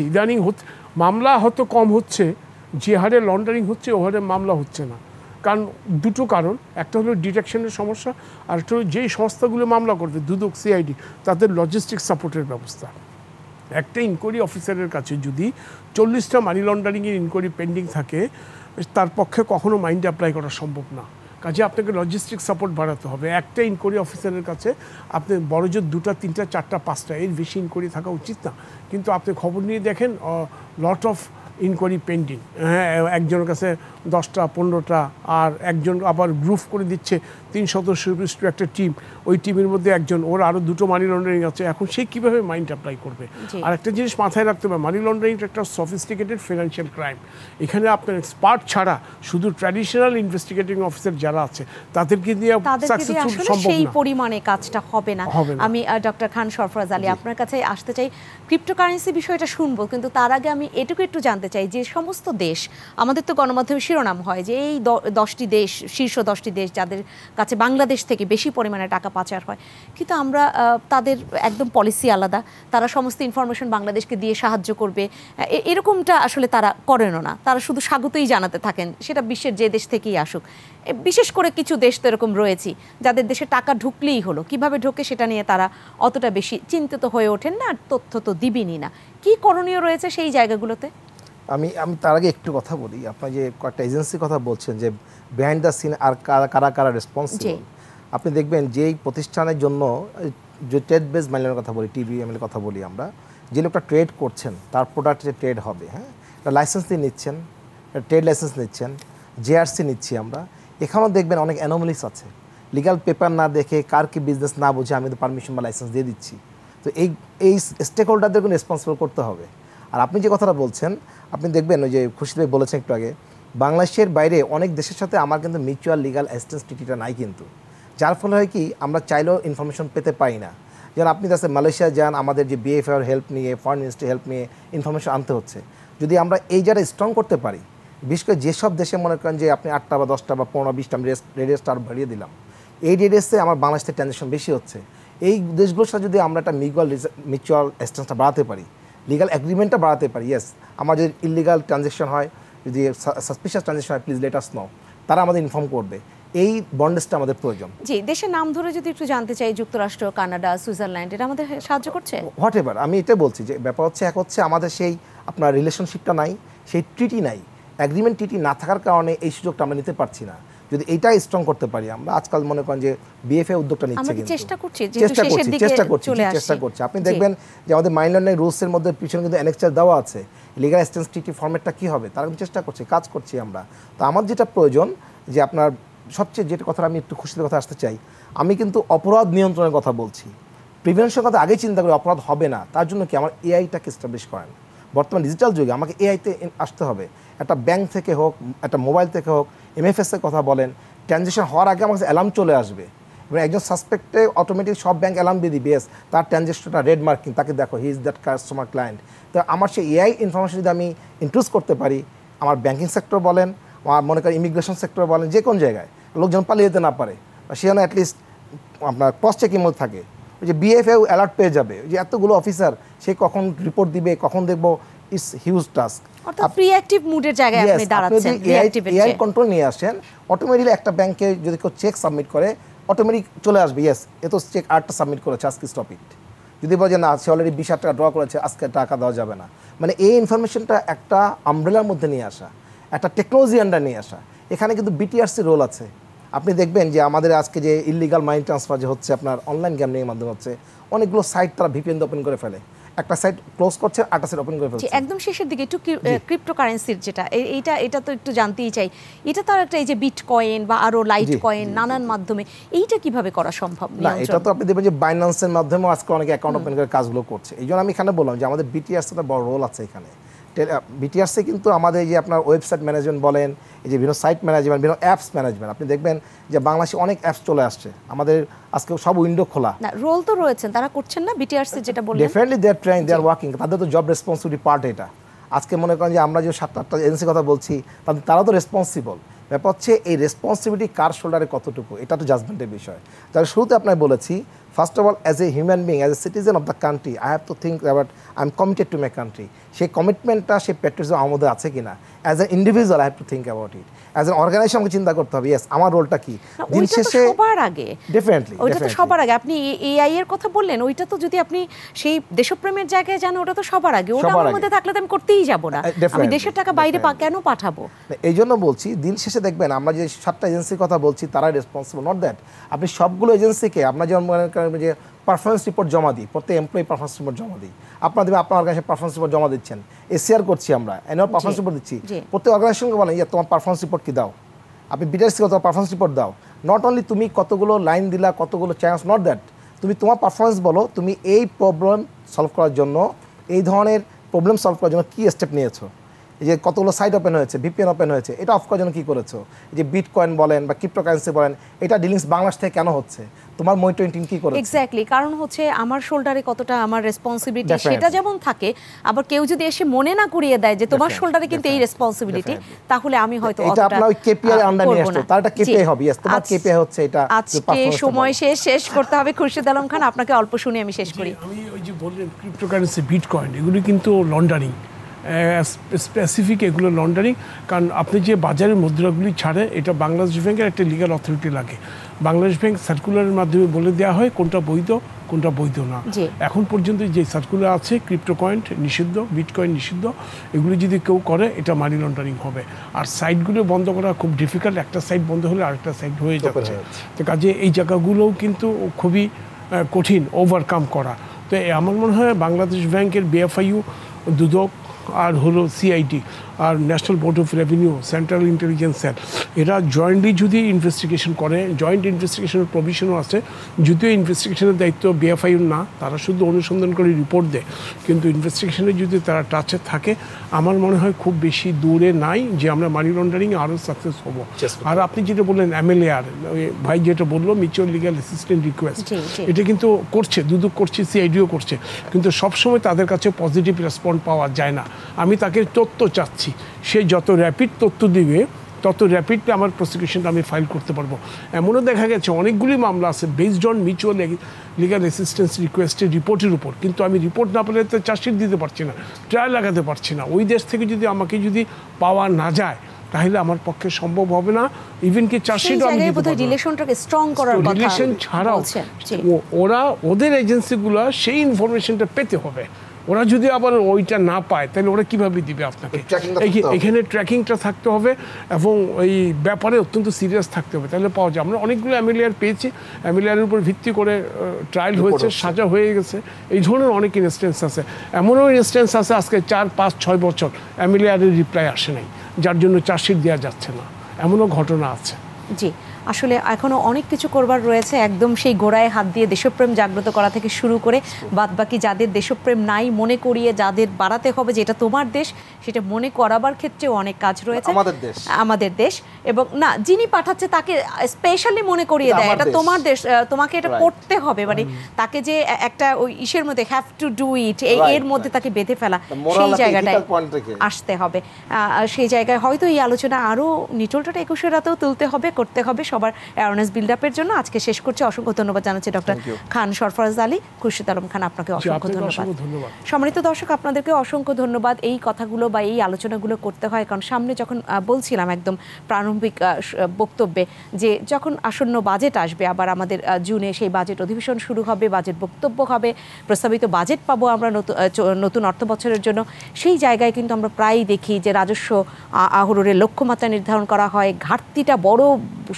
ইদানিং হচ্ছে মামলা হয়তো কম হচ্ছে, যে হারে লন্ডারিং হচ্ছে ও হারে মামলা হচ্ছে না। কারণ দুটো কারণ, একটা হলো ডিটেকশনের সমস্যা, আর একটা হলো যেই সংস্থাগুলো মামলা করবে, দুদক, সিআইডি, তাদের লজিস্টিক সাপোর্টের ব্যবস্থা। একটা ইনকোয়ারি অফিসারের কাছে যদি 40টা মানি লন্ডারিংয়ের ইনকোয়ারি পেন্ডিং থাকে, তার পক্ষে কখনো মাইন্ড অ্যাপ্লাই করা সম্ভব না। কাজে আপনাকে লজিস্টিক সাপোর্ট বাড়াতে হবে। একটা ইনকোয়ারি অফিসারের কাছে আপনি বড় জোর 2টা, 3টা, 4টা, 5টা, এর বেশি ইনকোয়ারি থাকা উচিত না। কিন্তু আপনি খবর নিয়ে দেখেন লট অফ ইনকোয়ারি পেন্ডিং, হ্যাঁ, একজনের কাছে 10টা, 15টা, আর একজন আবার গ্রুপ করে দিচ্ছে 3 সদস্য বিশিষ্ট একটা টিম, ওই টিমের মধ্যে একজন, ওর আরও 2টো মানি লন্ডারিং আছে। এখন সে কীভাবে মাইন্ড অ্যাপ্লাই করবে? আর একটা জিনিস মাথায় রাখতে হবে, মানি লন্ডারিংটা একটা সফিস্টিকেটেড ফিনান্সিয়াল ক্রাইম। এখানে আপনার এক্সপার্ট ছাড়া শুধু ট্র্যাডিশনাল ইনভেস্টিগেটিং অফিসার যারা আছে তাদেরকে দিয়ে সাকসেসফুল সম্ভব না, সেই পরিমাণে কাজটা হবে না। আমি ডক্টর খান সরফরাজ আলী আপনার কাছে আসতে চাই, ক্রিপ্টোকারেন্সি বিষয়টা শুনবো, কিন্তু তার আগে আমি এটুকু একটু জানতে চাই যে সমস্ত দেশ, আমাদের তো গণমাধ্যমে শিরোনাম হয় যে এই 10টি দেশ, শীর্ষ 10টি দেশ যাদের কাছে বাংলাদেশ থেকে বেশি পরিমাণে টাকা পাচার হয়, কিন্তু আমরা তাদের একদম পলিসি আলাদা, তারা সমস্ত ইনফরমেশন বাংলাদেশকে দিয়ে সাহায্য করবে এরকমটা আসলে তারা করেনও না। তারা শুধু স্বাগতই জানাতে থাকেন, সেটা বিশ্বের যে দেশ থেকেই আসুক। বিশেষ করে কিছু দেশ তো এরকম রয়েছে যাদের দেশে টাকা ঢুকলেই হলো, কিভাবে ঢোকে সেটা নিয়ে তারা অতটা বেশি চিন্তিত হয়ে ওঠেন না, আর তথ্য তো দিবেনই না। কি করণীয় রয়েছে সেই জায়গাগুলোতে? আমি তার আগে একটু কথা বলি। আপনার যে কয়েকটা এজেন্সির কথা বলছেন যে বিহাইন্ড দ্য সিন আর কারা কারা রেসপন্সিবল, আপনি দেখবেন যেই প্রতিষ্ঠানের জন্য যে ট্রেড বেস মাইনের কথা বলি, TBML কথা বলি আমরা, যে লোকটা ট্রেড করছেন তার প্রোডাক্ট যে ট্রেড হবে, হ্যাঁ, একটা লাইসেন্স দিয়ে নিচ্ছেন, ট্রেড লাইসেন্স নিচ্ছেন, JRC নিচ্ছি আমরা, এখানেও দেখবেন অনেক অ্যানোমালিস আছে। লিগাল পেপার না দেখে কার কি বিজনেস না বুঝে আমি তো পারমিশন বা লাইসেন্স দিয়ে দিচ্ছি। তো এই স্টেক হোল্ডারদেরকে রেসপন্সিবল করতে হবে। আর আপনি যে কথাটা বলছেন, আপনি দেখবেন ওই যে খুশি ভাই বলেছেন একটু আগে, বাংলাদেশের বাইরে অনেক দেশের সাথে আমার কিন্তু মিউচুয়াল লিগাল অ্যাসিস্ট্যান্স ট্রিটিটা নাই, কিন্তু যার ফলে হয় কি আমরা চাইলেও ইনফরমেশন পেতে পাই না। যেমন আপনি যাচ্ছে মালয়েশিয়া যান, আমাদের যে BFR হেল্প নিয়ে, ফরেন মিনিস্ট্রি হেল্প নিয়ে ইনফরমেশন আনতে হচ্ছে। যদি আমরা এই জায়গায় স্ট্রং করতে পারি, বিশেষ করে যেসব দেশে মনে করেন যে আপনি 8টা বা 10টা বা 15-20টা আমি রেডিয়াসটা আরও বাড়িয়ে দিলাম, এই রেডিয়াসে আমার বাংলাদেশের ট্রানজ্যাকশন বেশি হচ্ছে। এই দেশগুলোর সাথে যদি আমরা একটা মিউচুয়াল অ্যাসিস্ট্যান্সটা বাড়াতে পারি, লিগাল এগ্রিমেন্টটা বাড়াতে পারি, ইয়েস, আমার যদি ইলিগাল ট্রানজ্যাকশন হয়, যদি সাসপিশিয়াস ট্রানজ্যাকশন হয়, প্লিজ লেট আস নো, তারা আমাদের ইনফর্ম করবে। এই বন্ডেজটা আমাদের প্রয়োজন। জি, দেশের নাম ধরে যদি একটু জানতে চাই, যুক্তরাষ্ট্র, কানাডা, সুইজারল্যান্ড, এটা আমাদের সাহায্য করছে? হোয়াট এভার, আমি এটা বলছি যে ব্যাপার হচ্ছে এক হচ্ছে আমাদের সেই আপনার রিলেশনশিপটা নাই, সেই ট্রিটি নাই, অ্যাগ্রিমেন্ট ট্রিটি না থাকার কারণে এই সুযোগটা আমরা নিতে পারছি না। যদি এইটাই স্ট্রং করতে পারি আমরা, আজকাল মনে করেন যে BFA উদ্যোগটা নিচ্ছে, কিন্তু চেষ্টা করছি। আপনি দেখবেন যে আমাদের মাইনল্যান্ডের রুলসের মধ্যে পিছনে কিন্তু অ্যানেক্সার দেওয়া আছে, লিগাল অ্যাসিস্ট্যান্স ট্রিটি ফর্মেটটা কী হবে তারা কিন্তু চেষ্টা করছে, কাজ করছি আমরা। তো আমার যেটা প্রয়োজন যে আপনার সবচেয়ে যেটা কথা আমি একটু খুশির কথা আসতে চাই, আমি কিন্তু অপরাধ নিয়ন্ত্রণের কথা বলছি। প্রিভেনশনের কথা আগেই চিন্তা করি, অপরাধ হবে না তার জন্য কি আমার AIটাকে এস্টাবলিশ করেন। বর্তমান ডিজিটাল যুগে আমাকে AIতে আসতে হবে। একটা ব্যাংক থেকে হোক, একটা মোবাইল থেকে হোক, MFS-এর কথা বলেন, ট্রানজ্যাকশন হওয়ার আগে আমার কাছে অ্যালার্ম চলে আসবে এবং একজন সাসপেক্টে অটোমেটিক সব ব্যাংক অ্যালার্ম দিয়ে দিবে, বেশ তার ট্রানজ্যাকশনটা রেড মার্কিং, তাকে দেখো he is that customer client. তো আমার সেই AI ইনফরমেশন যদি আমি ইন্ট্রোডিউস করতে পারি, আমার ব্যাংকিং সেক্টর বলেন, আমার মনে করেন ইমিগ্রেশন সেক্টর বলেন, যে কোন জায়গায় লোকজন পালিয়ে যেতে না পারে, সে যেন অ্যাটলিস্ট আপনার ক্রস চেকিং মধ্যে থাকে। ওই যে BFA অ্যালার্ট পেয়ে যাবে যে এতগুলো অফিসার, সে কখন রিপোর্ট দিবে, কখন দেখবো, ইটস হিউজ টাস্ক। অর্থাৎ প্রিঅ্যাক্টিভ মুডের জায়গায় আপনি দাঁড়াচ্ছেন। AI কন্ট্রোল নিয়ে আসেন, অটোমেটিকলি একটা ব্যাংকে যদি কেউ চেক সাবমিট করে অটোমেটিক চলে আসবে, ইয়েস এ তো চেক 8টা সাবমিট করেছে, আজকে স্টপ ইট। যদি বলে না সে অলরেডি 20,000 টাকা ড্র করেছে, আজকে টাকা দেওয়া যাবে না, মানে এই ইনফরমেশনটা একটা আমব্রেলার মধ্যে নিয়ে আসা, একটা টেকনোলজি আন্ডার নিয়ে আসা। এখানে কিন্তু BTRC রোল আছে। আপনি দেখবেন যে আমাদের আজকে যে ইলিগাল মানি ট্রান্সফার যে হচ্ছে আপনার অনলাইন গেমিংয়ের মাধ্যমে হচ্ছে, অনেকগুলো সাইট তারা VPN ওপেন করে ফেলে, একটা সাইট ক্লোজ করছে, আরেকটা সাইট ওপেন করে ফেলছে। একদম শেষের দিকে একটু ক্রিপ্টোকারেন্সির যেটা, এটা তো একটু জানতেই চাই। এটা তো একটা এই যে বিটকয়েন বা আরো লাইট কয়েন নানান মাধ্যমে, এইটা কিভাবে করা সম্ভব? না, এটা তো আপনি দেখবেন যে বাইন্যান্সের মাধ্যমে আজকে অনেকে অ্যাকাউন্ট ওপেন করে কাজগুলো করছে। এই জন্য আমি এখানে বললাম যে আমাদের BTRC-তে বড় রোল আছে এখানে। BTRC কিন্তু আমাদের যে আপনার ওয়েবসাইট ম্যানেজমেন্ট বলেন, এই যে বিভিন্ন সাইট ম্যানেজমেন্ট, বিভিন্ন অ্যাপস ম্যানেজমেন্ট, আপনি দেখবেন যে বাংলাদেশে অনেক অ্যাপস চলে আসছে, আমাদের আজকে সব উইন্ডো খোলা। না, রোল তো রয়েছেন, তারা করছেন না BTRC যেটা বললেন? Definitely they are trying, they are working, তাদের তো জব রেসপন্সিবিলিটি পার্ট এটা। আজকে মনে করেন যে আমরা যে 7-8টা এজেন্সির কথা বলছি, তারা তো রেসপন্সিবল। ব্যাপার হচ্ছে এই রেসপন্সিবিলিটি কার শোল্ডারে কতটুকু, এটা তো জাজমেন্টের বিষয়। তাহলে শুরুতে আপনার বলেছি, first of all as a human being, as a citizen of the country, I have to think about I am committed to my country. সেই কমিটমেন্টটা, সেই প্র্যাকটিস আমার মধ্যে আছে কিনা। As an individual I have to think about it. As an organization আমাকে চিন্তা করতে হবে, ইয়েস আমার রোলটা কি দিন শেষে। সবার আগে ডেফিনেটলি ওইটা তো সবার আগে। আপনি AI এর কথা বললেন, ওইটা তো যদি আপনি সেই দেশপ্রেমের জায়গায় যান, ওটা তো সবার আগে। ওটা আমার মধ্যে থাকলে তো আমি করতেই যাব না, আমি দেশের টাকা বাইরে কেন পাঠাবো? এই জন্য বলছি, দিন শেষে দেখবেন আমরা যে 7টা এজেন্সির কথা বলছি, তারা রেসপন্সিবল, নট দ্যাট আপনি সবগুলো এজেন্সিকে আপনার যেমন মনে করেন যে পারফরমেন্স রিপোর্ট জমা দিই, প্রত্যেক এমপ্লয়ি পারফরমেন্স রিপোর্ট জমা দিই, আপনার দেবে আপনার অর্গানাইজেশন পারফরমেন্স রিপোর্ট জমা দিচ্ছেন, শেয়ার করছি আমরা, অ্যানুয়াল পারফরমেন্স রিপোর্ট দিচ্ছি, প্রত্যেক অর্গানাইজেশনকে বলেন যে তোমার পারফরমেন্স রিপোর্ট কি দাও, আপনি BTRC-কে তোমার পারফরমেন্স রিপোর্ট দাও। নট অনলি তুমি কতগুলো লাইন দিলা, কতগুলো চ্যালেঞ্জ, নট দ্যাট, তুমি তোমার পারফরমেন্স বলো, তুমি এই প্রবলেম সলভ করার জন্য, এই ধরনের প্রবলেম সলভ করার জন্য কী স্টেপ নিয়েছো, এই যে কতগুলো সাইট ওপেন হয়েছে, VPN ওপেন হয়েছে, এটা অফ করার জন্য কী করেছো, এই যে বিটকয়েন বলেন বা ক্রিপ্টোকারেন্সি বলেন, এটা ডিলিংস বাংলাদেশ থেকে কেন হচ্ছে, তোমার মনিটরিং কি করে এক্স্যাক্টলি, কারণ হচ্ছে আমার শোল্ডারে কতটা আমার রেসপন্সিবিলিটি সেটা যেমন থাকে, আবার কেউ যদি এসে মনে না করিয়ে দেয় যে তোমার শোল্ডারে কিন্তু এই রেসপন্সিবিলিটি, তাহলে আমি হয়তো এটা আপনার ওই কেপিআই আন্ডার নিয়ে আসতো, তার একটা কেপিআই হবে। তোমার কেপিআই হচ্ছে এটা। আজকে সময় শেষ করতে হবে। খুরশিদ আলম খান, আপনাকে অল্প শুনে আমি শেষ করি। আমি ওই যে বললেন ক্রিপ্টোকারেন্সি, বিটকয়েন, এগুলি কিন্তু লন্ডারিং, স্পেসিফিক এগুলো লন্ডারিং। কারণ আপনি যে বাজারের মুদ্রাগুলি ছাড়ে, এটা বাংলাদেশ ব্যাংকের একটা লিগ্যাল অথরিটি লাগে। বাংলাদেশ ব্যাংক সার্কুলারের মাধ্যমে বলে দেওয়া হয় কোনটা বৈধ কোনটা বৈধ না। এখন পর্যন্ত যে সার্কুলার আছে, ক্রিপ্টোকয়েন নিষিদ্ধ, বিটকয়েন নিষিদ্ধ, এগুলি যদি কেউ করে এটা মানি লন্ডারিং হবে। আর সাইটগুলো বন্ধ করা খুব ডিফিকাল্ট, একটা সাইট বন্ধ হলে আরেকটা সাইট হয়ে যাচ্ছে। তো কাজে এই জায়গাগুলোও কিন্তু খুবই কঠিন ওভারকাম করা। তো আমার মনে হয় বাংলাদেশ ব্যাংকের বিএফআইইউ, দুদক, আর হলো সিআইডি, আর National Board of Revenue, Central Intelligence Cell, এরা জয়েন্টলি যদি ইনভেস্টিগেশন করে, জয়েন্ট ইনভেস্টিগেশনের প্রভিশনও আছে, যদিও ইনভেস্টিগেশনের দায়িত্ব বিএফআইইউর না, তারা শুধু অনুসন্ধান করে রিপোর্ট দেয়, কিন্তু ইনভেস্টিগেশনে যদি তারা টাচে থাকে, আমার মনে হয় খুব বেশি দূরে নাই যে আমরা মানি লন্ডারিংয়ে আরও সাকসেস হব। আর আপনি যেটা বললেন এমএলএআর, ভাই যেটা বললো মিউচুয়াল লিগ্যাল অ্যাসিস্ট্যান্ট রিকোয়েস্ট, এটা কিন্তু করছে, দুদক করছে, সিআইডিও করছে, কিন্তু সবসময় তাদের কাছে পজিটিভ রেসপন্স পাওয়া যায় না। আমি তাকে তথ্য চাচ্ছি, সে যত র্যাপিড তথ্য দিবে তত র্যাপিডলি আমার প্রসিকিউশনটা আমি ফাইল করতে পারবো। এমনও দেখা গেছে অনেকগুলি মামলা আছে based on mutual legal assistance রিকোয়েস্টের রিপোর্টের উপর, কিন্তু আমি রিপোর্ট না পেলে তো চার্জশিট দিতে পারছি না, ট্রায়াল লাগাতে পারছি না। ওই দেশ থেকে যদি আমাকে যদি পাওয়া না যায় তাহলে আমার পক্ষে সম্ভব হবে না, ইভেন কি চার্জশিটও আমি দিতে পারবো না। রিলেশনটাকে স্ট্রং করার কথা, রিলেশন ছাড়াও ওরা ওদের এজেন্সিগুলো সেই ইনফরমেশনটা পেতে হবে। ওরা যদি আবার ওইটা না পায় তাহলে ওরা কিভাবে দিবে আপনাকে? এখানে ট্র্যাকিংটা থাকতে হবে এবং ওই ব্যাপারে অত্যন্ত সিরিয়াস থাকতে হবে, তাহলে পাওয়া যায়। আমরা অনেকগুলো এমএলএআর পেয়েছি, এমএলএআর উপর ভিত্তি করে ট্রায়াল হয়েছে, সাজা হয়ে গেছে, এই ধরনের অনেক ইনস্ট্যান্স আছে। এমনও ইনস্ট্যান্স আছে আজকে 4, 5, 6 বছর এমএলএআরের রিপ্লাই আসে নাই, যার জন্য চার্জশিট দেওয়া যাচ্ছে না, এমনও ঘটনা আছে। জি, আসলে এখনো অনেক কিছু করবার রয়েছে। একদম সেই গোড়ায় হাত দিয়ে দেশপ্রেম জাগ্রত করা থেকে শুরু করে বাদবাকি যাদের দেশপ্রেম নাই মনে করিয়ে যাদের বাড়াতে হবে যে এটা তোমার দেশ, সেটা মনে করাবার ক্ষেত্রেও অনেক কাজ রয়েছে। আমাদের দেশ এবং না, যিনি পাঠাচ্ছে তাকে স্পেশালি মনে করিয়ে দেয় এটা তোমার দেশ, তোমাকে এটা করতে হবে। মানে তাকে যে একটা ওই ইসের মধ্যে হ্যাভ টু ডু ইট, এর মধ্যে তাকে বেঁধে ফেলা, সেই জায়গাটায় আসতে হবে। সেই জায়গায় হয়তো এই আলোচনা আরও নিটোলটা 21 রাতেও তুলতে হবে, করতে হবে সবার অ্যাওয়ারনেস বিল্ড আপের জন্য। আজকে শেষ করছি, অসংখ্য ধন্যবাদ জানাচ্ছি ডক্টর খান সরফরাজ আলী, খুরশিদ আলম খান, আপনাকে অসংখ্য ধন্যবাদ। সম্মানিত দর্শক, আপনাদেরকে অসংখ্য ধন্যবাদ। এই কথাগুলো বা এই আলোচনাগুলো করতে হয় কারণ সামনে যখন বলছিলাম একদম প্রারম্ভিক বক্তব্যে যে যখন আসন্ন বাজেট আসবে, আবার আমাদের জুনে সেই বাজেট অধিবেশন শুরু হবে, বাজেট বক্তব্য হবে, প্রস্তাবিত বাজেট পাবো আমরা নতুন অর্থ বছরের জন্য। সেই জায়গায় কিন্তু আমরা প্রায়ই দেখি যে রাজস্ব আহরণের লক্ষ্যমাত্রা নির্ধারণ করা হয়, ঘাটতিটা বড়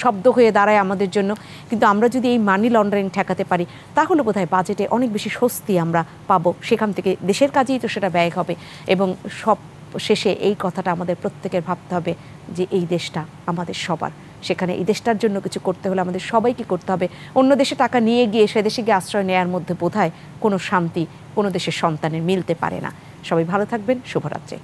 শব্দ হয়ে দাঁড়ায় আমাদের জন্য। কিন্তু আমরা যদি এই মানি লন্ডারিং ঠেকাতে পারি তাহলে বোধহয় বাজেটে অনেক বেশি স্বস্তি আমরা পাবো, সেখান থেকে দেশের কাজেই তো সেটা ব্যয় হবে। এবং সব শেষে এই কথাটা আমাদের প্রত্যেকের ভাবতে হবে যে এই দেশটা আমাদের সবার, সেখানে এই দেশটার জন্য কিছু করতে হলে আমাদের সবাইকে করতে হবে। অন্য দেশে টাকা নিয়ে গিয়ে সে দেশে গিয়ে আশ্রয় নেওয়ার মধ্যে বোধহয় কোনো শান্তি কোনো দেশের সন্তানের মিলতে পারে না। সবাই ভালো থাকবেন, শুভরাত্রি।